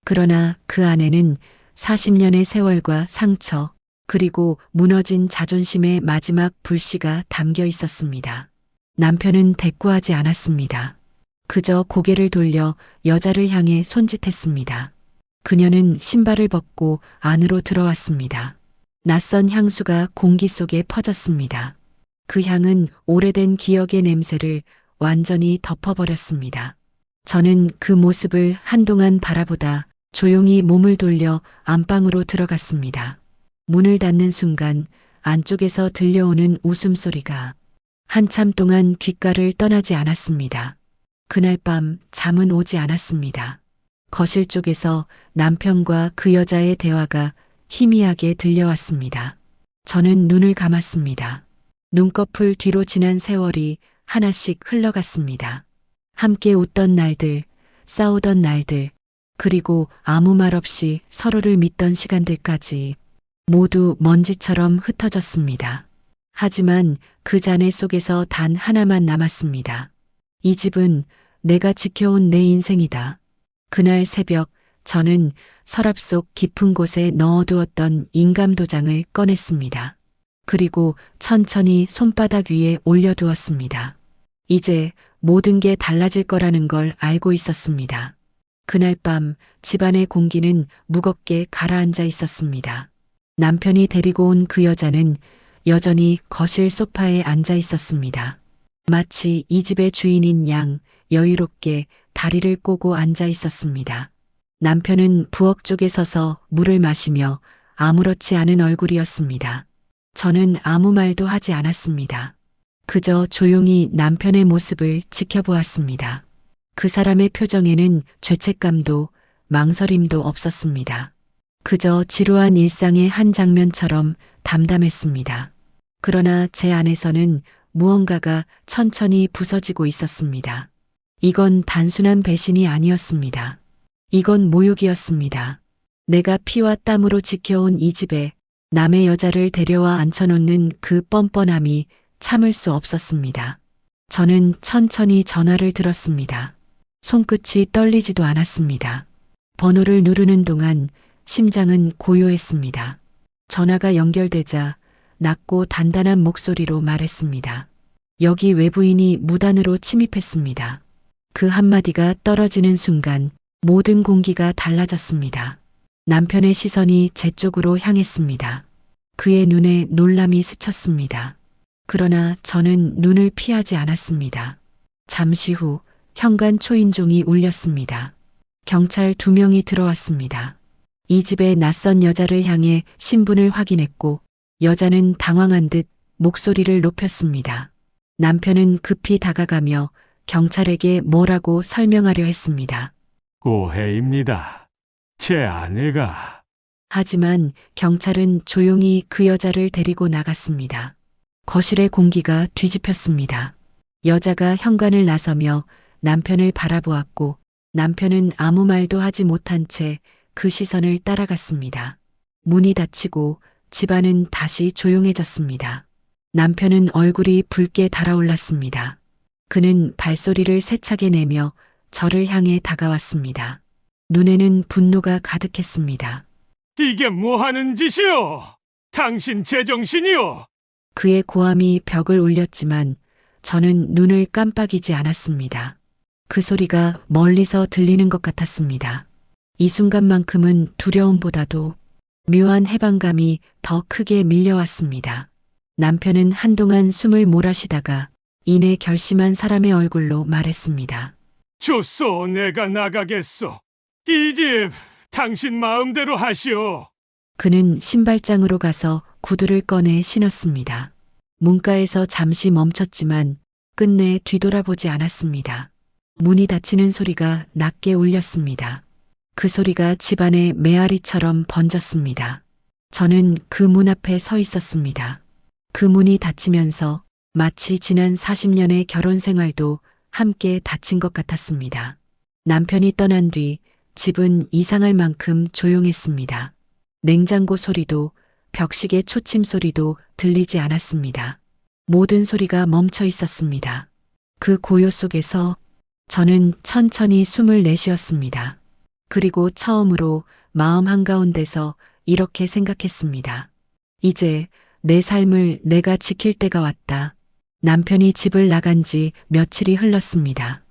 그러나 그 안에는 40년의 세월과 상처, 그리고 무너진 자존심의 마지막 불씨가 담겨 있었습니다. 남편은 대꾸하지 않았습니다. 그저 고개를 돌려 여자를 향해 손짓했습니다. 그녀는 신발을 벗고 안으로 들어왔습니다. 낯선 향수가 공기 속에 퍼졌습니다. 그 향은 오래된 기억의 냄새를 완전히 덮어버렸습니다. 저는 그 모습을 한동안 바라보다 조용히 몸을 돌려 안방으로 들어갔습니다. 문을 닫는 순간 안쪽에서 들려오는 웃음소리가 한참 동안 귓가를 떠나지 않았습니다. 그날 밤 잠은 오지 않았습니다. 거실 쪽에서 남편과 그 여자의 대화가 희미하게 들려왔습니다. 저는 눈을 감았습니다. 눈꺼풀 뒤로 지난 세월이 하나씩 흘러갔습니다. 함께 웃던 날들, 싸우던 날들, 그리고 아무 말 없이 서로를 믿던 시간들까지 모두 먼지처럼 흩어졌습니다. 하지만 그 잔해 속에서 단 하나만 남았습니다. 이 집은 내가 지켜온 내 인생이다. 그날 새벽 저는 서랍 속 깊은 곳에 넣어두었던 인감도장을 꺼냈습니다. 그리고 천천히 손바닥 위에 올려두었습니다. 이제 모든 게 달라질 거라는 걸 알고 있었습니다. 그날 밤 집안의 공기는 무겁게 가라앉아 있었습니다. 남편이 데리고 온 그 여자는 여전히 거실 소파에 앉아 있었습니다. 마치 이 집의 주인인 양 여유롭게 다리를 꼬고 앉아 있었습니다. 남편은 부엌 쪽에 서서 물을 마시며 아무렇지 않은 얼굴이었습니다. 저는 아무 말도 하지 않았습니다. 그저 조용히 남편의 모습을 지켜보았습니다. 그 사람의 표정에는 죄책감도 망설임도 없었습니다. 그저 지루한 일상의 한 장면처럼 담담했습니다. 그러나 제 안에서는 무언가가 천천히 부서지고 있었습니다. 이건 단순한 배신이 아니었습니다. 이건 모욕이었습니다. 내가 피와 땀으로 지켜온 이 집에 남의 여자를 데려와 앉혀놓는 그 뻔뻔함이 참을 수 없었습니다. 저는 천천히 전화를 들었습니다. 손끝이 떨리지도 않았습니다. 번호를 누르는 동안 심장은 고요했습니다. 전화가 연결되자 낮고 단단한 목소리로 말했습니다. 여기 외부인이 무단으로 침입했습니다. 그 한마디가 떨어지는 순간 모든 공기가 달라졌습니다. 남편의 시선이 제 쪽으로 향했습니다. 그의 눈에 놀람이 스쳤습니다. 그러나 저는 눈을 피하지 않았습니다. 잠시 후 현관 초인종이 울렸습니다. 경찰 2명이 들어왔습니다. 이 집의 낯선 여자를 향해 신분을 확인했고 여자는 당황한 듯 목소리를 높였습니다. 남편은 급히 다가가며 경찰에게 뭐라고 설명하려 했습니다. 오해입니다. 제 아내가. 하지만 경찰은 조용히 그 여자를 데리고 나갔습니다. 거실의 공기가 뒤집혔습니다. 여자가 현관을 나서며 남편을 바라보았고 남편은 아무 말도 하지 못한 채 그 시선을 따라갔습니다. 문이 닫히고 집안은 다시 조용해졌습니다. 남편은 얼굴이 붉게 달아올랐습니다. 그는 발소리를 세차게 내며 저를 향해 다가왔습니다. 눈에는 분노가 가득했습니다. 이게 뭐 하는 짓이오? 당신 제정신이오? 그의 고함이 벽을 울렸지만 저는 눈을 깜빡이지 않았습니다. 그 소리가 멀리서 들리는 것 같았습니다. 이 순간만큼은 두려움보다도 묘한 해방감이 더 크게 밀려왔습니다. 남편은 한동안 숨을 몰아쉬다가 이내 결심한 사람의 얼굴로 말했습니다. 좋소, 내가 나가겠소. 이 집 당신 마음대로 하시오. 그는 신발장으로 가서 구두를 꺼내 신었습니다. 문가에서 잠시 멈췄지만 끝내 뒤돌아보지 않았습니다. 문이 닫히는 소리가 낮게 울렸습니다. 그 소리가 집안의 메아리처럼 번졌습니다. 저는 그 문 앞에 서 있었습니다. 그 문이 닫히면서 마치 지난 40년의 결혼 생활도 함께 닫힌 것 같았습니다. 남편이 떠난 뒤 집은 이상할 만큼 조용했습니다. 냉장고 소리도, 벽시계 초침 소리도 들리지 않았습니다. 모든 소리가 멈춰 있었습니다. 그 고요 속에서 저는 천천히 숨을 내쉬었습니다. 그리고 처음으로 마음 한가운데서 이렇게 생각했습니다. 이제 내 삶을 내가 지킬 때가 왔다. 남편이 집을 나간 지 며칠이 흘렀습니다.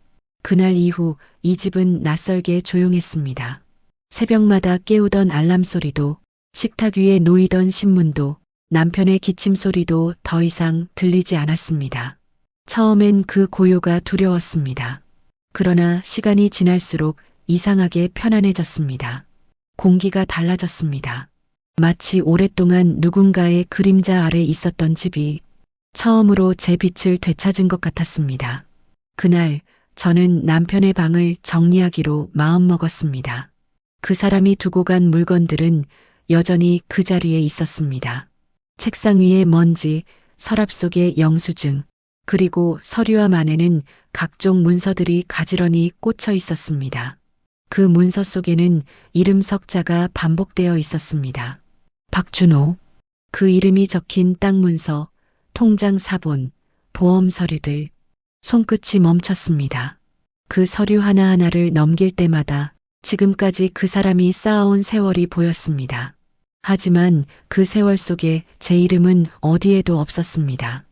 그날 이후 이 집은 낯설게 조용했습니다. 새벽마다 깨우던 알람 소리도, 식탁 위에 놓이던 신문도, 남편의 기침 소리도 더 이상 들리지 않았습니다. 처음엔 그 고요가 두려웠습니다. 그러나 시간이 지날수록 이상하게 편안해졌습니다. 공기가 달라졌습니다. 마치 오랫동안 누군가의 그림자 아래 있었던 집이 처음으로 제 빛을 되찾은 것 같았습니다. 그날 저는 남편의 방을 정리하기로 마음먹었습니다. 그 사람이 두고 간 물건들은 여전히 그 자리에 있었습니다. 책상 위에 먼지, 서랍 속에 영수증, 그리고 서류함 안에는 각종 문서들이 가지런히 꽂혀 있었습니다. 그 문서 속에는 이름 석자가 반복되어 있었습니다. 박준호. 그 이름이 적힌 땅 문서, 통장 사본, 보험 서류들. 손끝이 멈췄습니다. 그 서류 하나하나를 넘길 때마다 지금까지 그 사람이 쌓아온 세월이 보였습니다. 하지만 그 세월 속에 제 이름은 어디에도 없었습니다.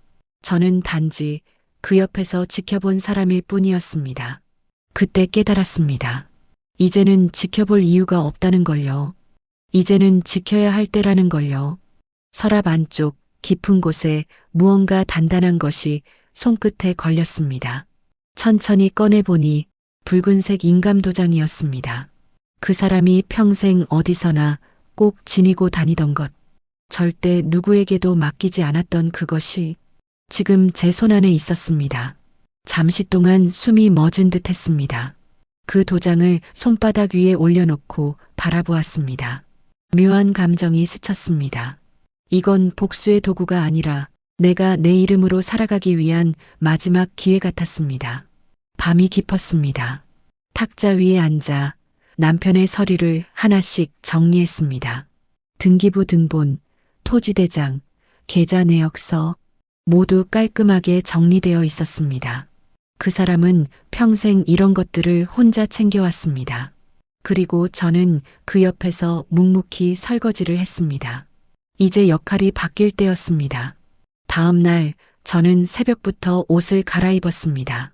저는 단지 그 옆에서 지켜본 사람일 뿐이었습니다. 그때 깨달았습니다. 이제는 지켜볼 이유가 없다는 걸요. 이제는 지켜야 할 때라는 걸요. 서랍 안쪽 깊은 곳에 무언가 단단한 것이 손끝에 걸렸습니다. 천천히 꺼내보니 붉은색 인감도장이었습니다. 그 사람이 평생 어디서나 꼭 지니고 다니던 것, 절대 누구에게도 맡기지 않았던 그것이 지금 제 손안에 있었습니다. 잠시 동안 숨이 멎은 듯 했습니다. 그 도장을 손바닥 위에 올려놓고 바라보았습니다. 묘한 감정이 스쳤습니다. 이건 복수의 도구가 아니라 내가 내 이름으로 살아가기 위한 마지막 기회 같았습니다. 밤이 깊었습니다. 탁자 위에 앉아 남편의 서류를 하나씩 정리했습니다. 등기부 등본, 토지대장, 계좌 내역서 모두 깔끔하게 정리되어 있었습니다. 그 사람은 평생 이런 것들을 혼자 챙겨왔습니다. 그리고 저는 그 옆에서 묵묵히 설거지를 했습니다. 이제 역할이 바뀔 때였습니다. 다음 날 저는 새벽부터 옷을 갈아입었습니다.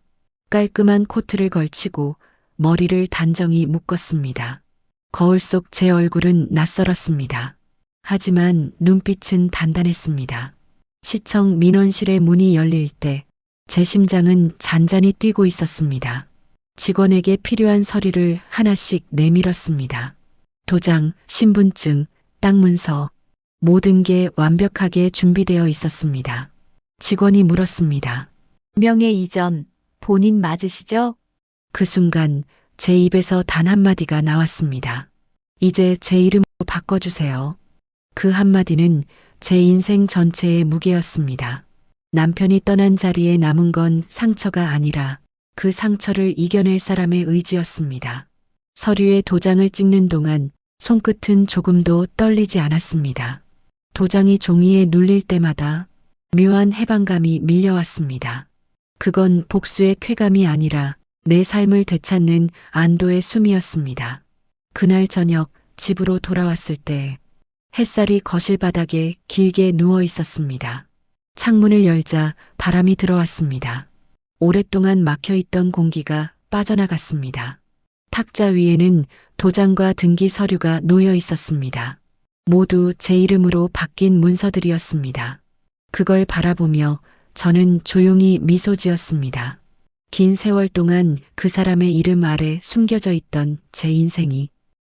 깔끔한 코트를 걸치고 머리를 단정히 묶었습니다. 거울 속 제 얼굴은 낯설었습니다. 하지만 눈빛은 단단했습니다. 시청 민원실의 문이 열릴 때 제 심장은 잔잔히 뛰고 있었습니다. 직원에게 필요한 서류를 하나씩 내밀었습니다. 도장, 신분증, 땅 문서, 모든 게 완벽하게 준비되어 있었습니다. 직원이 물었습니다. 명예 이전 본인 맞으시죠? 그 순간 제 입에서 단 한마디가 나왔습니다. 이제 제 이름으로 바꿔주세요. 그 한마디는 제 인생 전체의 무게였습니다. 남편이 떠난 자리에 남은 건 상처가 아니라 그 상처를 이겨낼 사람의 의지였습니다. 서류에 도장을 찍는 동안 손끝은 조금도 떨리지 않았습니다. 도장이 종이에 눌릴 때마다 묘한 해방감이 밀려왔습니다. 그건 복수의 쾌감이 아니라 내 삶을 되찾는 안도의 숨이었습니다. 그날 저녁 집으로 돌아왔을 때 햇살이 거실 바닥에 길게 누워 있었습니다. 창문을 열자 바람이 들어왔습니다. 오랫동안 막혀있던 공기가 빠져나갔습니다. 탁자 위에는 도장과 등기 서류가 놓여 있었습니다. 모두 제 이름으로 바뀐 문서들이었습니다. 그걸 바라보며 저는 조용히 미소 지었습니다. 긴 세월 동안 그 사람의 이름 아래 숨겨져 있던 제 인생이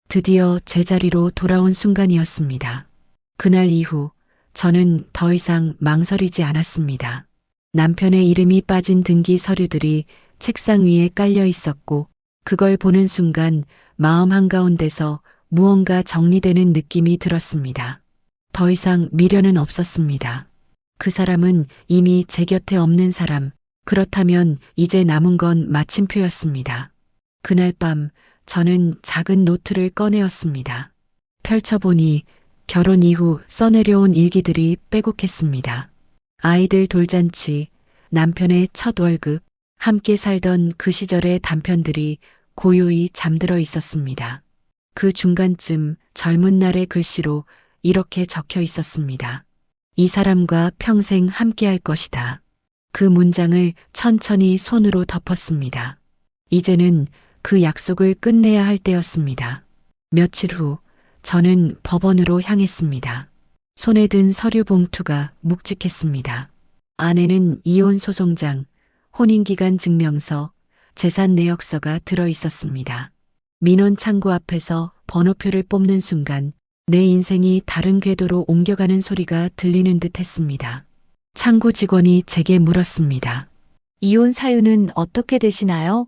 드디어 제자리로 돌아온 순간이었습니다. 그날 이후 저는 더 이상 망설이지 않았습니다. 남편의 이름이 빠진 등기 서류들이 책상 위에 깔려 있었고 그걸 보는 순간 마음 한가운데서 무언가 정리되는 느낌이 들었습니다. 더 이상 미련은 없었습니다. 그 사람은 이미 제 곁에 없는 사람, 그렇다면 이제 남은 건 마침표였습니다. 그날 밤 저는 작은 노트를 꺼내었습니다. 펼쳐보니 결혼 이후 써내려온 일기들이 빼곡했습니다. 아이들 돌잔치, 남편의 첫 월급, 함께 살던 그 시절의 단편들이 고요히 잠들어 있었습니다. 그 중간쯤 젊은 날의 글씨로 이렇게 적혀 있었습니다. 이 사람과 평생 함께 할 것이다. 그 문장을 천천히 손으로 덮었습니다. 이제는 그 약속을 끝내야 할 때였습니다. 며칠 후 저는 법원으로 향했습니다. 손에 든 서류 봉투가 묵직했습니다. 안에는 이혼 소송장, 혼인기간 증명서, 재산 내역서가 들어 있었습니다. 민원 창구 앞에서 번호표를 뽑는 순간 내 인생이 다른 궤도로 옮겨가는 소리가 들리는 듯 했습니다. 창구 직원이 제게 물었습니다. 이혼 사유는 어떻게 되시나요?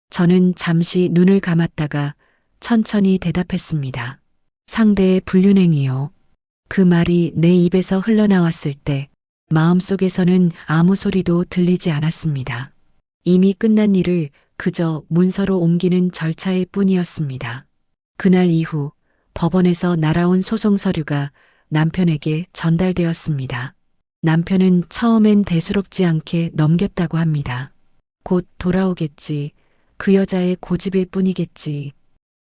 저는 잠시 눈을 감았다가 천천히 대답했습니다. 상대의 불륜행위요. 그 말이 내 입에서 흘러나왔을 때 마음속에서는 아무 소리도 들리지 않았습니다. 이미 끝난 일을 그저 문서로 옮기는 절차일 뿐이었습니다. 그날 이후 법원에서 날아온 소송 서류가 남편에게 전달되었습니다. 남편은 처음엔 대수롭지 않게 넘겼다고 합니다. 곧 돌아오겠지. 그 여자의 고집일 뿐이겠지.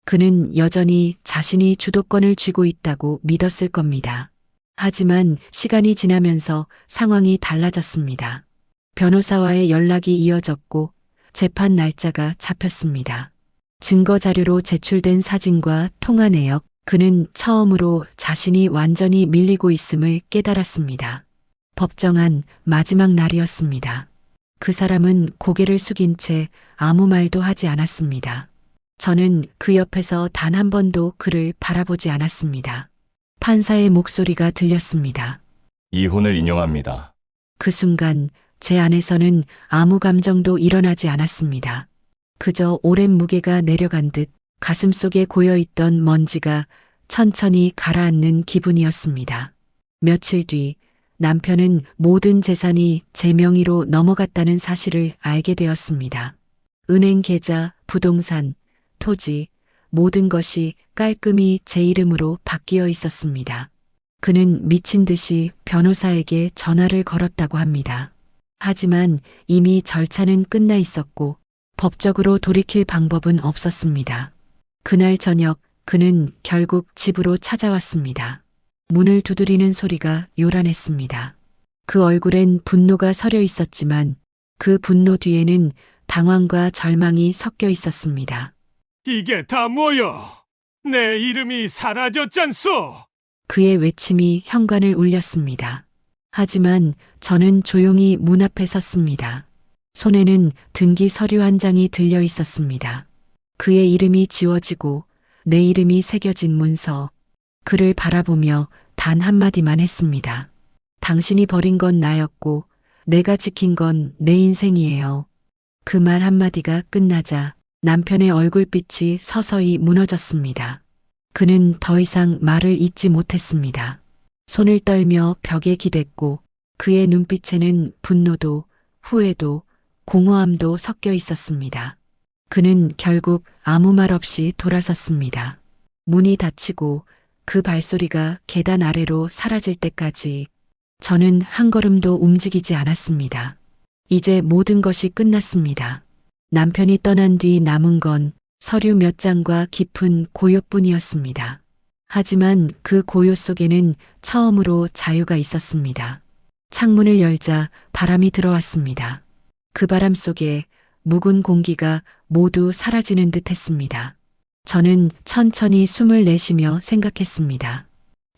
그는 여전히 자신이 주도권을 쥐고 있다고 믿었을 겁니다. 하지만 시간이 지나면서 상황이 달라졌습니다. 변호사와의 연락이 이어졌고 재판 날짜가 잡혔습니다. 증거 자료로 제출된 사진과 통화 내역, 그는 처음으로 자신이 완전히 밀리고 있음을 깨달았습니다. 법정한 마지막 날이었습니다. 그 사람은 고개를 숙인 채 아무 말도 하지 않았습니다. 저는 그 옆에서 단 한 번도 그를 바라보지 않았습니다. 판사의 목소리가 들렸습니다. 이혼을 인용합니다. 그 순간 제 안에서는 아무 감정도 일어나지 않았습니다. 그저 오랜 무게가 내려간 듯 가슴속에 고여있던 먼지가 천천히 가라앉는 기분이었습니다. 며칠 뒤 남편은 모든 재산이 제 명의로 넘어갔다는 사실을 알게 되었습니다. 은행 계좌, 부동산, 토지, 모든 것이 깔끔히 제 이름으로 바뀌어 있었습니다. 그는 미친 듯이 변호사에게 전화를 걸었다고 합니다. 하지만 이미 절차는 끝나 있었고 법적으로 돌이킬 방법은 없었습니다. 그날 저녁 그는 결국 집으로 찾아왔습니다. 문을 두드리는 소리가 요란했습니다. 그 얼굴엔 분노가 서려 있었지만 그 분노 뒤에는 당황과 절망이 섞여 있었습니다. 이게 다 뭐여? 내 이름이 사라졌잖소. 그의 외침이 현관을 울렸습니다. 하지만 저는 조용히 문 앞에 섰습니다. 손에는 등기 서류 한 장이 들려 있었습니다. 그의 이름이 지워지고 내 이름이 새겨진 문서. 그를 바라보며 단 한마디만 했습니다. 당신이 버린 건 나였고 내가 지킨 건 내 인생이에요. 그 말 한마디가 끝나자 남편의 얼굴빛이 서서히 무너졌습니다. 그는 더 이상 말을 잇지 못했습니다. 손을 떨며 벽에 기댔고 그의 눈빛에는 분노도 후회도 공허함도 섞여 있었습니다. 그는 결국 아무 말 없이 돌아섰습니다. 문이 닫히고 그 발소리가 계단 아래로 사라질 때까지 저는 한 걸음도 움직이지 않았습니다. 이제 모든 것이 끝났습니다. 남편이 떠난 뒤 남은 건 서류 몇 장과 깊은 고요뿐이었습니다. 하지만 그 고요 속에는 처음으로 자유가 있었습니다. 창문을 열자 바람이 들어왔습니다. 그 바람 속에 묵은 공기가 모두 사라지는 듯 했습니다. 저는 천천히 숨을 내쉬며 생각했습니다.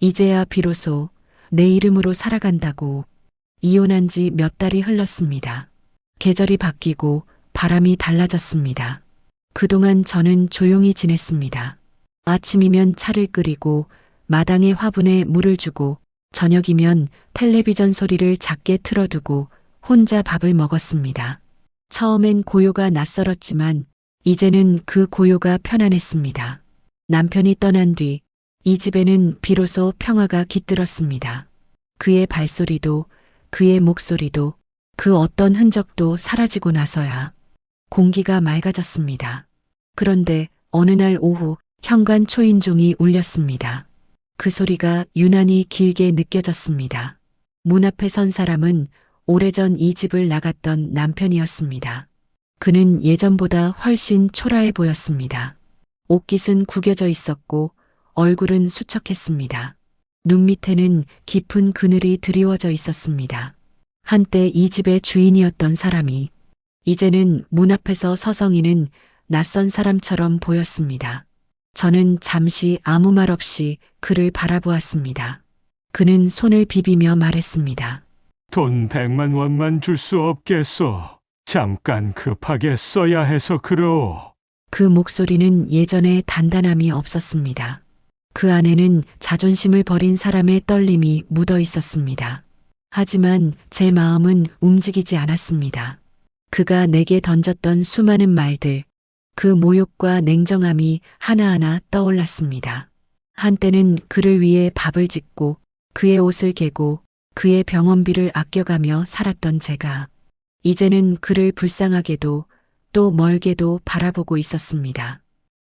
이제야 비로소 내 이름으로 살아간다고. 이혼한 지 몇 달이 흘렀습니다. 계절이 바뀌고 바람이 달라졌습니다. 그동안 저는 조용히 지냈습니다. 아침이면 차를 끓이고 마당에 화분에 물을 주고 저녁이면 텔레비전 소리를 작게 틀어두고 혼자 밥을 먹었습니다. 처음엔 고요가 낯설었지만 이제는 그 고요가 편안했습니다. 남편이 떠난 뒤 이 집에는 비로소 평화가 깃들었습니다. 그의 발소리도 그의 목소리도 그 어떤 흔적도 사라지고 나서야 공기가 맑아졌습니다. 그런데 어느 날 오후 현관 초인종이 울렸습니다. 그 소리가 유난히 길게 느껴졌습니다. 문 앞에 선 사람은 오래전 이 집을 나갔던 남편이었습니다. 그는 예전보다 훨씬 초라해 보였습니다. 옷깃은 구겨져 있었고 얼굴은 수척했습니다. 눈 밑에는 깊은 그늘이 드리워져 있었습니다. 한때 이 집의 주인이었던 사람이 이제는 문 앞에서 서성이는 낯선 사람처럼 보였습니다. 저는 잠시 아무 말 없이 그를 바라보았습니다. 그는 손을 비비며 말했습니다. 돈 100만 원만 줄 수 없겠소. 잠깐 급하게 써야 해서 그러오. 그 목소리는 예전에 단단함이 없었습니다. 그 안에는 자존심을 버린 사람의 떨림이 묻어 있었습니다. 하지만 제 마음은 움직이지 않았습니다. 그가 내게 던졌던 수많은 말들, 그 모욕과 냉정함이 하나하나 떠올랐습니다. 한때는 그를 위해 밥을 짓고 그의 옷을 개고 그의 병원비를 아껴가며 살았던 제가 이제는 그를 불쌍하게도 또 멀게도 바라보고 있었습니다.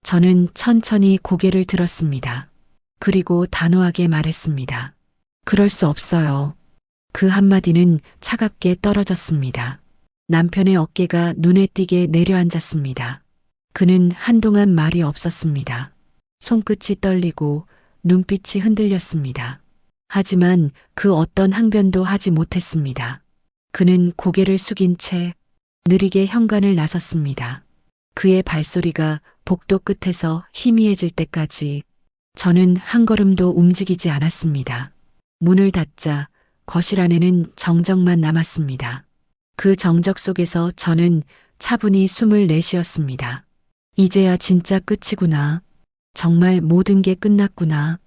저는 천천히 고개를 들었습니다. 그리고 단호하게 말했습니다. 그럴 수 없어요. 그 한마디는 차갑게 떨어졌습니다. 남편의 어깨가 눈에 띄게 내려앉았습니다. 그는 한동안 말이 없었습니다. 손끝이 떨리고 눈빛이 흔들렸습니다. 하지만 그 어떤 항변도 하지 못했습니다. 그는 고개를 숙인 채 느리게 현관을 나섰습니다. 그의 발소리가 복도 끝에서 희미해질 때까지 저는 한 걸음도 움직이지 않았습니다. 문을 닫자 거실 안에는 정적만 남았습니다. 그 정적 속에서 저는 차분히 숨을 내쉬었습니다. 이제야 진짜 끝이구나. 정말 모든 게 끝났구나.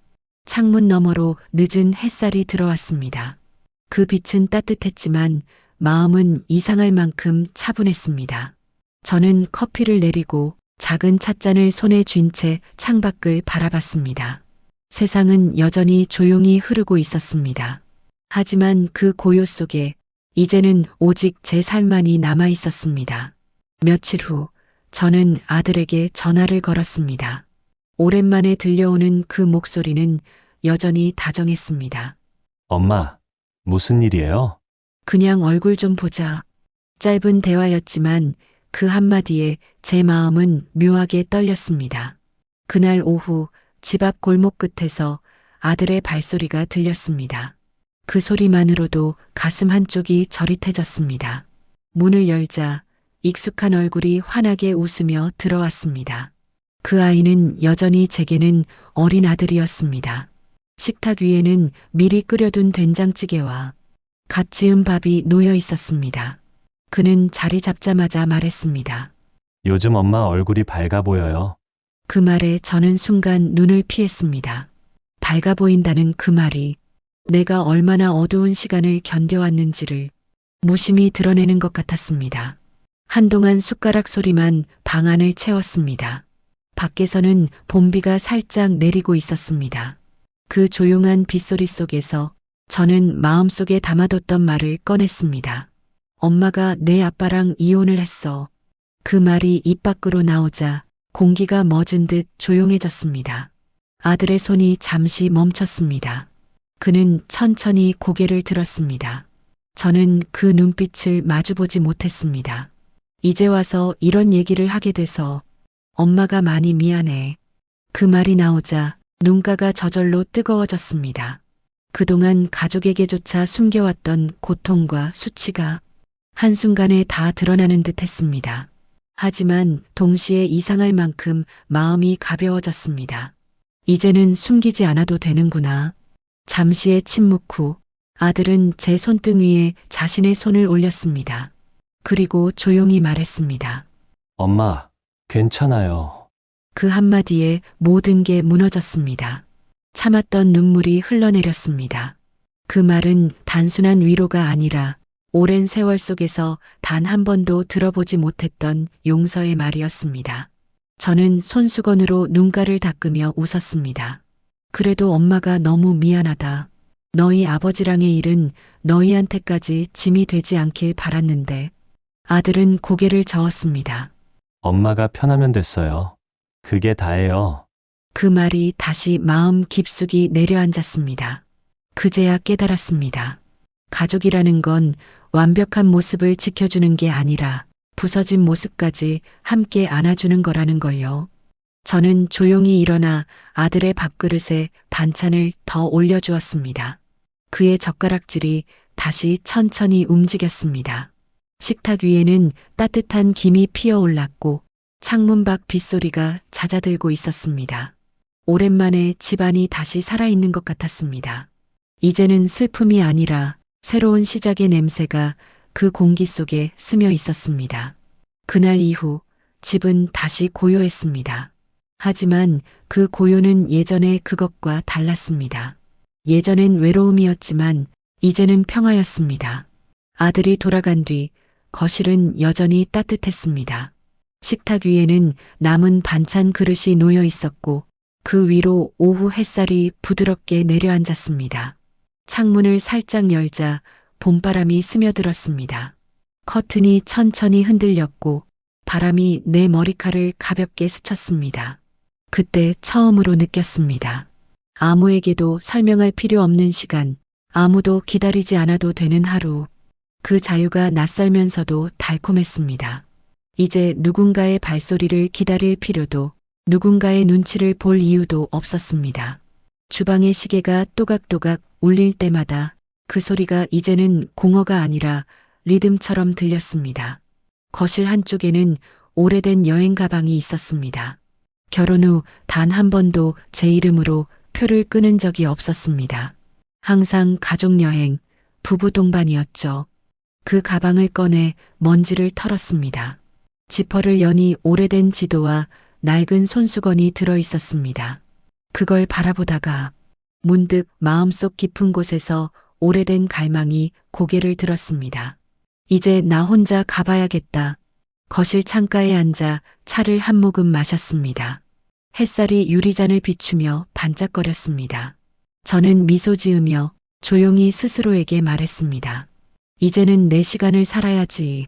창문 너머로 늦은 햇살이 들어왔습니다. 그 빛은 따뜻했지만 마음은 이상할 만큼 차분했습니다. 저는 커피를 내리고 작은 찻잔을 손에 쥔 채 창밖을 바라봤습니다. 세상은 여전히 조용히 흐르고 있었습니다. 하지만 그 고요 속에 이제는 오직 제 삶만이 남아 있었습니다. 며칠 후 저는 아들에게 전화를 걸었습니다. 오랜만에 들려오는 그 목소리는 여전히 다정했습니다. 엄마, 무슨 일이에요? 그냥 얼굴 좀 보자. 짧은 대화였지만 그 한마디에 제 마음은 묘하게 떨렸습니다. 그날 오후 집 앞 골목 끝에서 아들의 발소리가 들렸습니다. 그 소리만으로도 가슴 한쪽이 저릿해졌습니다. 문을 열자 익숙한 얼굴이 환하게 웃으며 들어왔습니다. 그 아이는 여전히 제게는 어린 아들이었습니다. 식탁 위에는 미리 끓여둔 된장찌개와 갓 지은 밥이 놓여 있었습니다. 그는 자리 잡자마자 말했습니다. 요즘 엄마 얼굴이 밝아 보여요. 그 말에 저는 순간 눈을 피했습니다. 밝아 보인다는 그 말이 내가 얼마나 어두운 시간을 견뎌왔는지를 무심히 드러내는 것 같았습니다. 한동안 숟가락 소리만 방 안을 채웠습니다. 밖에서는 봄비가 살짝 내리고 있었습니다. 그 조용한 빗소리 속에서 저는 마음속에 담아뒀던 말을 꺼냈습니다. 엄마가 내 아빠랑 이혼을 했어. 그 말이 입 밖으로 나오자 공기가 멎은 듯 조용해졌습니다. 아들의 손이 잠시 멈췄습니다. 그는 천천히 고개를 들었습니다. 저는 그 눈빛을 마주보지 못했습니다. 이제 와서 이런 얘기를 하게 돼서 엄마가 많이 미안해. 그 말이 나오자 눈가가 저절로 뜨거워졌습니다. 그동안 가족에게조차 숨겨왔던 고통과 수치가 한순간에 다 드러나는 듯 했습니다. 하지만 동시에 이상할 만큼 마음이 가벼워졌습니다. 이제는 숨기지 않아도 되는구나. 잠시의 침묵 후 아들은 제 손등 위에 자신의 손을 올렸습니다. 그리고 조용히 말했습니다. 엄마, 괜찮아요. 그 한마디에 모든 게 무너졌습니다. 참았던 눈물이 흘러내렸습니다. 그 말은 단순한 위로가 아니라 오랜 세월 속에서 단 한 번도 들어보지 못했던 용서의 말이었습니다. 저는 손수건으로 눈가를 닦으며 웃었습니다. 그래도 엄마가 너무 미안하다. 너희 아버지랑의 일은 너희한테까지 짐이 되지 않길 바랐는데. 아들은 고개를 저었습니다. 엄마가 편하면 됐어요. 그게 다예요. 그 말이 다시 마음 깊숙이 내려앉았습니다. 그제야 깨달았습니다. 가족이라는 건 완벽한 모습을 지켜주는 게 아니라 부서진 모습까지 함께 안아주는 거라는 걸요. 저는 조용히 일어나 아들의 밥그릇에 반찬을 더 올려주었습니다. 그의 젓가락질이 다시 천천히 움직였습니다. 식탁 위에는 따뜻한 김이 피어올랐고 창문 밖 빗소리가 잦아들고 있었습니다. 오랜만에 집안이 다시 살아있는 것 같았습니다. 이제는 슬픔이 아니라 새로운 시작의 냄새가 그 공기 속에 스며 있었습니다. 그날 이후 집은 다시 고요했습니다. 하지만 그 고요는 예전의 그것과 달랐습니다. 예전엔 외로움이었지만 이제는 평화였습니다. 아들이 돌아간 뒤 거실은 여전히 따뜻했습니다. 식탁 위에는 남은 반찬 그릇이 놓여 있었고 그 위로 오후 햇살이 부드럽게 내려앉았습니다. 창문을 살짝 열자 봄바람이 스며들었습니다. 커튼이 천천히 흔들렸고 바람이 내 머리칼을 가볍게 스쳤습니다. 그때 처음으로 느꼈습니다. 아무에게도 설명할 필요 없는 시간, 아무도 기다리지 않아도 되는 하루. 그 자유가 낯설면서도 달콤했습니다. 이제 누군가의 발소리를 기다릴 필요도, 누군가의 눈치를 볼 이유도 없었습니다. 주방의 시계가 또각또각 울릴 때마다 그 소리가 이제는 공허가 아니라 리듬처럼 들렸습니다. 거실 한쪽에는 오래된 여행 가방이 있었습니다. 결혼 후 단 한 번도 제 이름으로 표를 끊은 적이 없었습니다. 항상 가족여행, 부부 동반이었죠. 그 가방을 꺼내 먼지를 털었습니다. 지퍼를 여니 오래된 지도와 낡은 손수건이 들어 있었습니다. 그걸 바라보다가 문득 마음속 깊은 곳에서 오래된 갈망이 고개를 들었습니다. 이제 나 혼자 가봐야겠다. 거실 창가에 앉아 차를 한 모금 마셨습니다. 햇살이 유리잔을 비추며 반짝거렸습니다. 저는 미소 지으며 조용히 스스로에게 말했습니다. 이제는 내 시간을 살아야지.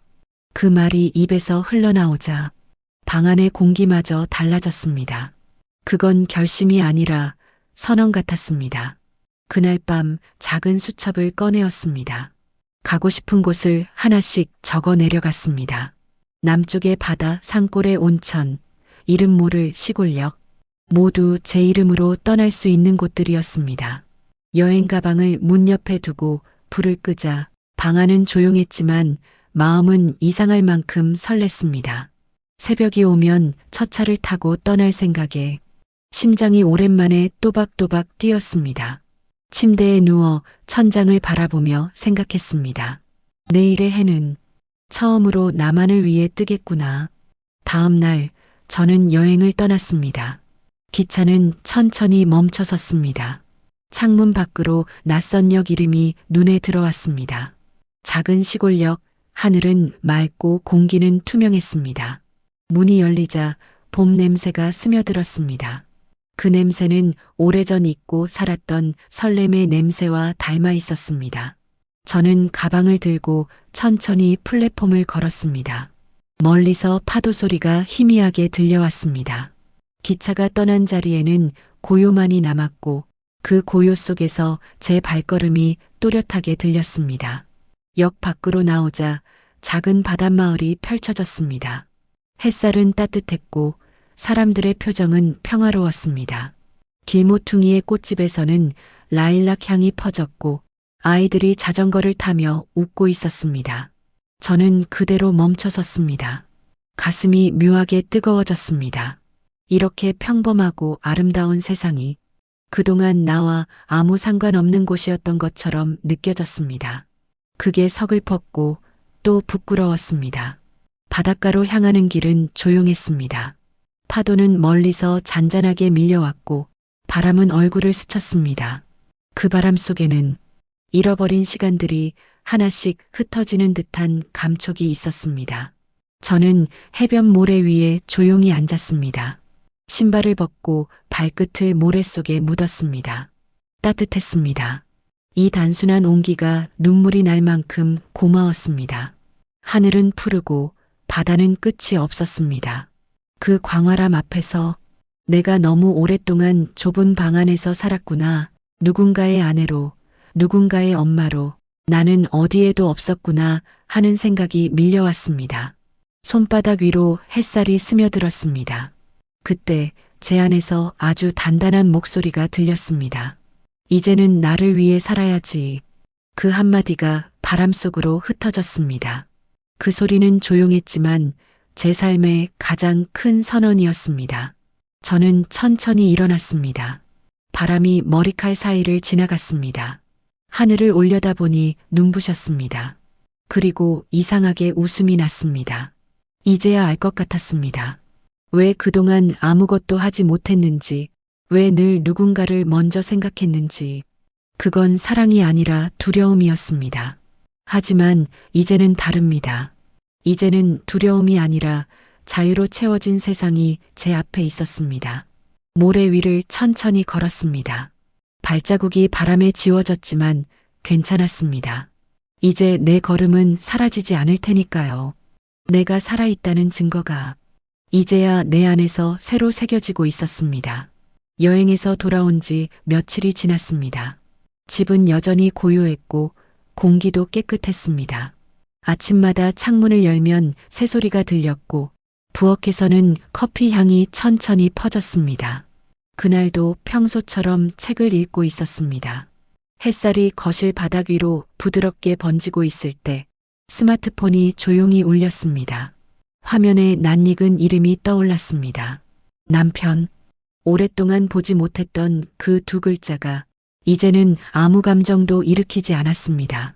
그 말이 입에서 흘러나오자 방 안의 공기마저 달라졌습니다. 그건 결심이 아니라 선언 같았습니다. 그날 밤 작은 수첩을 꺼내었습니다. 가고 싶은 곳을 하나씩 적어 내려갔습니다. 남쪽의 바다, 산골의 온천, 이름 모를 시골역, 모두 제 이름으로 떠날 수 있는 곳들이었습니다. 여행 가방을 문 옆에 두고 불을 끄자 방 안은 조용했지만 마음은 이상할 만큼 설렜습니다. 새벽이 오면 첫 차를 타고 떠날 생각에 심장이 오랜만에 또박또박 뛰었습니다. 침대에 누워 천장을 바라보며 생각했습니다. 내일의 해는 처음으로 나만을 위해 뜨겠구나. 다음 날 저는 여행을 떠났습니다. 기차는 천천히 멈춰섰습니다. 창문 밖으로 낯선 역 이름이 눈에 들어왔습니다. 작은 시골역, 하늘은 맑고 공기는 투명했습니다. 문이 열리자 봄 냄새가 스며들었습니다. 그 냄새는 오래전 잊고 살았던 설렘의 냄새와 닮아 있었습니다. 저는 가방을 들고 천천히 플랫폼을 걸었습니다. 멀리서 파도 소리가 희미하게 들려왔습니다. 기차가 떠난 자리에는 고요만이 남았고 그 고요 속에서 제 발걸음이 또렷하게 들렸습니다. 역 밖으로 나오자 작은 바닷마을이 펼쳐졌습니다. 햇살은 따뜻했고 사람들의 표정은 평화로웠습니다. 길모퉁이의 꽃집에서는 라일락 향이 퍼졌고 아이들이 자전거를 타며 웃고 있었습니다. 저는 그대로 멈춰섰습니다. 가슴이 묘하게 뜨거워졌습니다. 이렇게 평범하고 아름다운 세상이 그동안 나와 아무 상관없는 곳이었던 것처럼 느껴졌습니다. 그게 서글펐고 또 부끄러웠습니다. 바닷가로 향하는 길은 조용했습니다. 파도는 멀리서 잔잔하게 밀려왔고 바람은 얼굴을 스쳤습니다. 그 바람 속에는 잃어버린 시간들이 하나씩 흩어지는 듯한 감촉이 있었습니다. 저는 해변 모래 위에 조용히 앉았습니다. 신발을 벗고 발끝을 모래 속에 묻었습니다. 따뜻했습니다. 이 단순한 온기가 눈물이 날 만큼 고마웠습니다. 하늘은 푸르고 바다는 끝이 없었습니다. 그 광활함 앞에서 내가 너무 오랫동안 좁은 방 안에서 살았구나. 누군가의 아내로, 누군가의 엄마로, 나는 어디에도 없었구나 하는 생각이 밀려왔습니다. 손바닥 위로 햇살이 스며들었습니다. 그때 제 안에서 아주 단단한 목소리가 들렸습니다. 이제는 나를 위해 살아야지. 그 한마디가 바람 속으로 흩어졌습니다. 그 소리는 조용했지만 제 삶의 가장 큰 선언이었습니다. 저는 천천히 일어났습니다. 바람이 머리칼 사이를 지나갔습니다. 하늘을 올려다보니 눈부셨습니다. 그리고 이상하게 웃음이 났습니다. 이제야 알 것 같았습니다. 왜 그동안 아무것도 하지 못했는지, 왜 늘 누군가를 먼저 생각했는지, 그건 사랑이 아니라 두려움이었습니다. 하지만 이제는 다릅니다. 이제는 두려움이 아니라 자유로 채워진 세상이 제 앞에 있었습니다. 모래 위를 천천히 걸었습니다. 발자국이 바람에 지워졌지만 괜찮았습니다. 이제 내 걸음은 사라지지 않을 테니까요. 내가 살아있다는 증거가 이제야 내 안에서 새로 새겨지고 있었습니다. 여행에서 돌아온 지 며칠이 지났습니다. 집은 여전히 고요했고 공기도 깨끗했습니다. 아침마다 창문을 열면 새소리가 들렸고 부엌에서는 커피 향이 천천히 퍼졌습니다. 그날도 평소처럼 책을 읽고 있었습니다. 햇살이 거실 바닥 위로 부드럽게 번지고 있을 때 스마트폰이 조용히 울렸습니다. 화면에 낯익은 이름이 떠올랐습니다. 남편. 오랫동안 보지 못했던 그 두 글자가 이제는 아무 감정도 일으키지 않았습니다.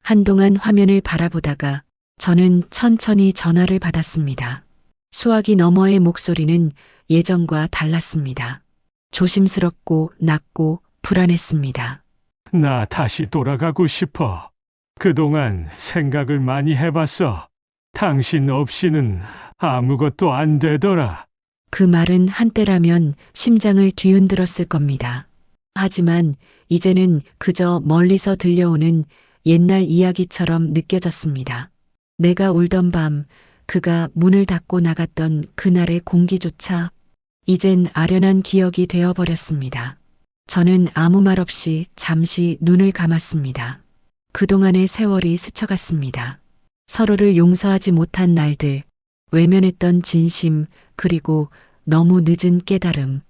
한동안 화면을 바라보다가 저는 천천히 전화를 받았습니다. 수화기 너머의 목소리는 예전과 달랐습니다. 조심스럽고 낮고 불안했습니다. 나 다시 돌아가고 싶어. 그동안 생각을 많이 해봤어. 당신 없이는 아무것도 안 되더라. 그 말은 한때라면 심장을 뒤흔들었을 겁니다. 하지만 이제는 그저 멀리서 들려오는 옛날 이야기처럼 느껴졌습니다. 내가 울던 밤, 그가 문을 닫고 나갔던 그날의 공기조차 이젠 아련한 기억이 되어버렸습니다. 저는 아무 말 없이 잠시 눈을 감았습니다. 그동안의 세월이 스쳐갔습니다. 서로를 용서하지 못한 날들, 외면했던 진심, 그리고 너무 늦은 깨달음.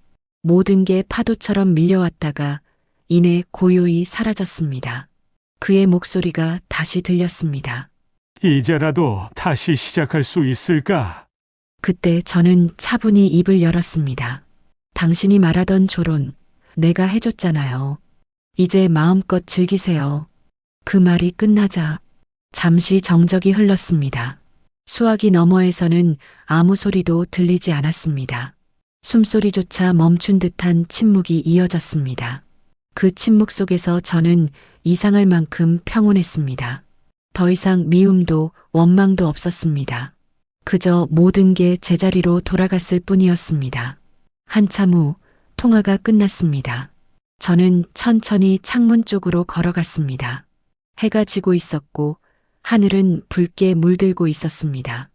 모든 게 파도처럼 밀려왔다가 이내 고요히 사라졌습니다. 그의 목소리가 다시 들렸습니다. 이제라도 다시 시작할 수 있을까? 그때 저는 차분히 입을 열었습니다. 당신이 말하던 조론, 내가 해줬잖아요. 이제 마음껏 즐기세요. 그 말이 끝나자 잠시 정적이 흘렀습니다. 수화기 너머에서는 아무 소리도 들리지 않았습니다. 숨소리조차 멈춘 듯한 침묵이 이어졌습니다. 그 침묵 속에서 저는 이상할 만큼 평온했습니다. 더 이상 미움도 원망도 없었습니다. 그저 모든 게 제자리로 돌아갔을 뿐이었습니다. 한참 후 통화가 끝났습니다. 저는 천천히 창문 쪽으로 걸어갔습니다. 해가 지고 있었고 하늘은 붉게 물들고 있었습니다.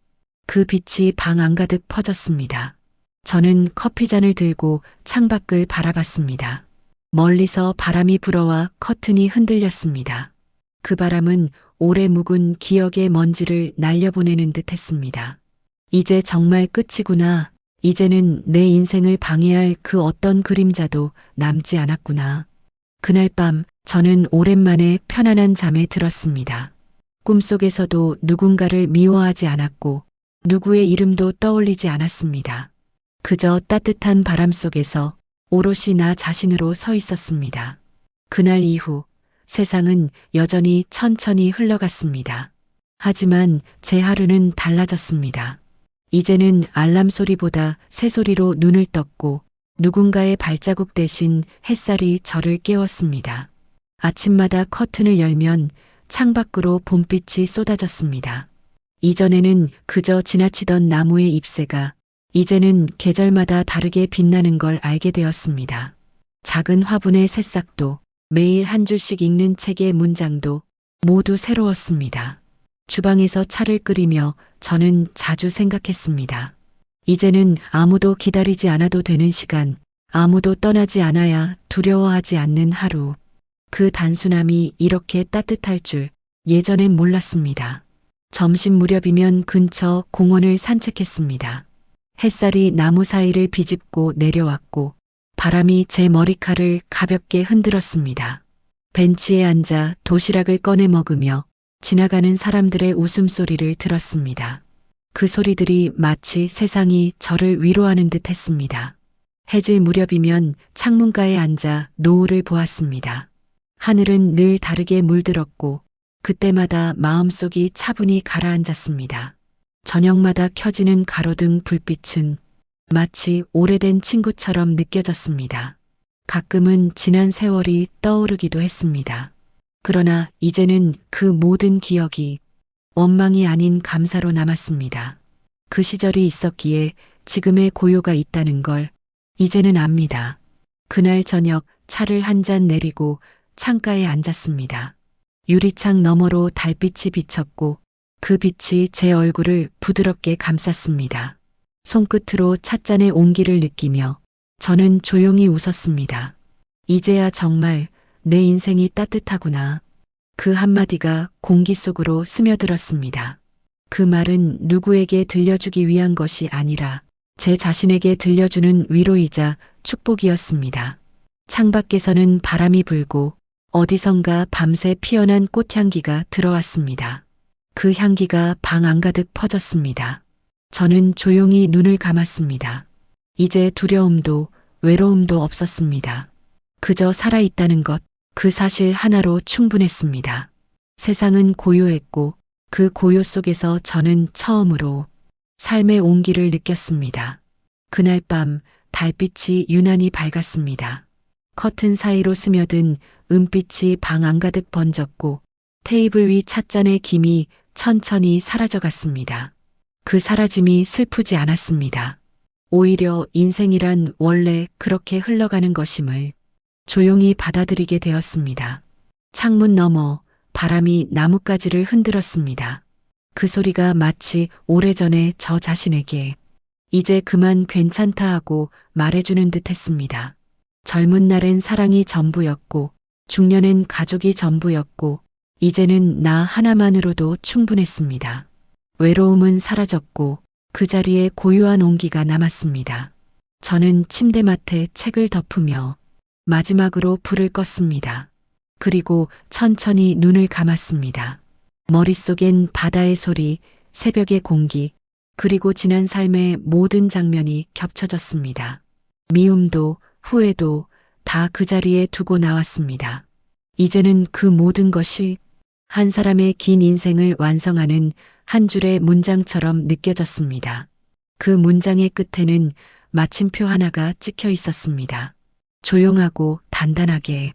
그 빛이 방 안가득 퍼졌습니다. 저는 커피잔을 들고 창밖을 바라봤습니다. 멀리서 바람이 불어와 커튼이 흔들렸습니다. 그 바람은 오래 묵은 기억의 먼지를 날려보내는 듯 했습니다. 이제 정말 끝이구나. 이제는 내 인생을 방해할 그 어떤 그림자도 남지 않았구나. 그날 밤 저는 오랜만에 편안한 잠에 들었습니다. 꿈속에서도 누군가를 미워하지 않았고 누구의 이름도 떠올리지 않았습니다. 그저 따뜻한 바람 속에서 오롯이 나 자신으로 서 있었습니다. 그날 이후 세상은 여전히 천천히 흘러갔습니다. 하지만 제 하루는 달라졌습니다. 이제는 알람 소리보다 새소리로 눈을 떴고 누군가의 발자국 대신 햇살이 저를 깨웠습니다. 아침마다 커튼을 열면 창밖으로 봄빛이 쏟아졌습니다. 이전에는 그저 지나치던 나무의 잎새가 이제는 계절마다 다르게 빛나는 걸 알게 되었습니다. 작은 화분의 새싹도 매일 한 줄씩 읽는 책의 문장도 모두 새로웠습니다. 주방에서 차를 끓이며 저는 자주 생각했습니다. 이제는 아무도 기다리지 않아도 되는 시간, 아무도 떠나지 않아야 두려워하지 않는 하루. 그 단순함이 이렇게 따뜻할 줄 예전엔 몰랐습니다. 점심 무렵이면 근처 공원을 산책했습니다. 햇살이 나무 사이를 비집고 내려왔고 바람이 제 머리칼을 가볍게 흔들었습니다. 벤치에 앉아 도시락을 꺼내 먹으며 지나가는 사람들의 웃음소리를 들었습니다. 그 소리들이 마치 세상이 저를 위로하는 듯 했습니다. 해질 무렵이면 창문가에 앉아 노을을 보았습니다. 하늘은 늘 다르게 물들었고 그때마다 마음속이 차분히 가라앉았습니다. 저녁마다 켜지는 가로등 불빛은 마치 오래된 친구처럼 느껴졌습니다. 가끔은 지난 세월이 떠오르기도 했습니다. 그러나 이제는 그 모든 기억이 원망이 아닌 감사로 남았습니다. 그 시절이 있었기에 지금의 고요가 있다는 걸 이제는 압니다. 그날 저녁 차를 한 잔 내리고 창가에 앉았습니다. 유리창 너머로 달빛이 비쳤고 그 빛이 제 얼굴을 부드럽게 감쌌습니다. 손끝으로 찻잔의 온기를 느끼며 저는 조용히 웃었습니다. 이제야 정말 내 인생이 따뜻하구나. 그 한마디가 공기 속으로 스며들었습니다. 그 말은 누구에게 들려주기 위한 것이 아니라 제 자신에게 들려주는 위로이자 축복이었습니다. 창밖에서는 바람이 불고 어디선가 밤새 피어난 꽃향기가 들어왔습니다. 그 향기가 방 안가득 퍼졌습니다. 저는 조용히 눈을 감았습니다. 이제 두려움도 외로움도 없었습니다. 그저 살아있다는 것, 그 사실 하나로 충분했습니다. 세상은 고요했고 그 고요 속에서 저는 처음으로 삶의 온기를 느꼈습니다. 그날 밤 달빛이 유난히 밝았습니다. 커튼 사이로 스며든 은빛이 방 안가득 번졌고 테이블 위 찻잔의 김이 천천히 사라져갔습니다. 그 사라짐이 슬프지 않았습니다. 오히려 인생이란 원래 그렇게 흘러가는 것임을 조용히 받아들이게 되었습니다. 창문 너머 바람이 나뭇가지를 흔들었습니다. 그 소리가 마치 오래전에 저 자신에게 이제 그만 괜찮다 하고 말해주는 듯 했습니다. 젊은 날엔 사랑이 전부였고 중년엔 가족이 전부였고 이제는 나 하나만으로도 충분했습니다. 외로움은 사라졌고 그 자리에 고요한 온기가 남았습니다. 저는 침대맡에 책을 덮으며 마지막으로 불을 껐습니다. 그리고 천천히 눈을 감았습니다. 머릿속엔 바다의 소리, 새벽의 공기, 그리고 지난 삶의 모든 장면이 겹쳐졌습니다. 미움도 후회도 다 그 자리에 두고 나왔습니다. 이제는 그 모든 것이 한 사람의 긴 인생을 완성하는 한 줄의 문장처럼 느껴졌습니다. 그 문장의 끝에는 마침표 하나가 찍혀 있었습니다. 조용하고 단단하게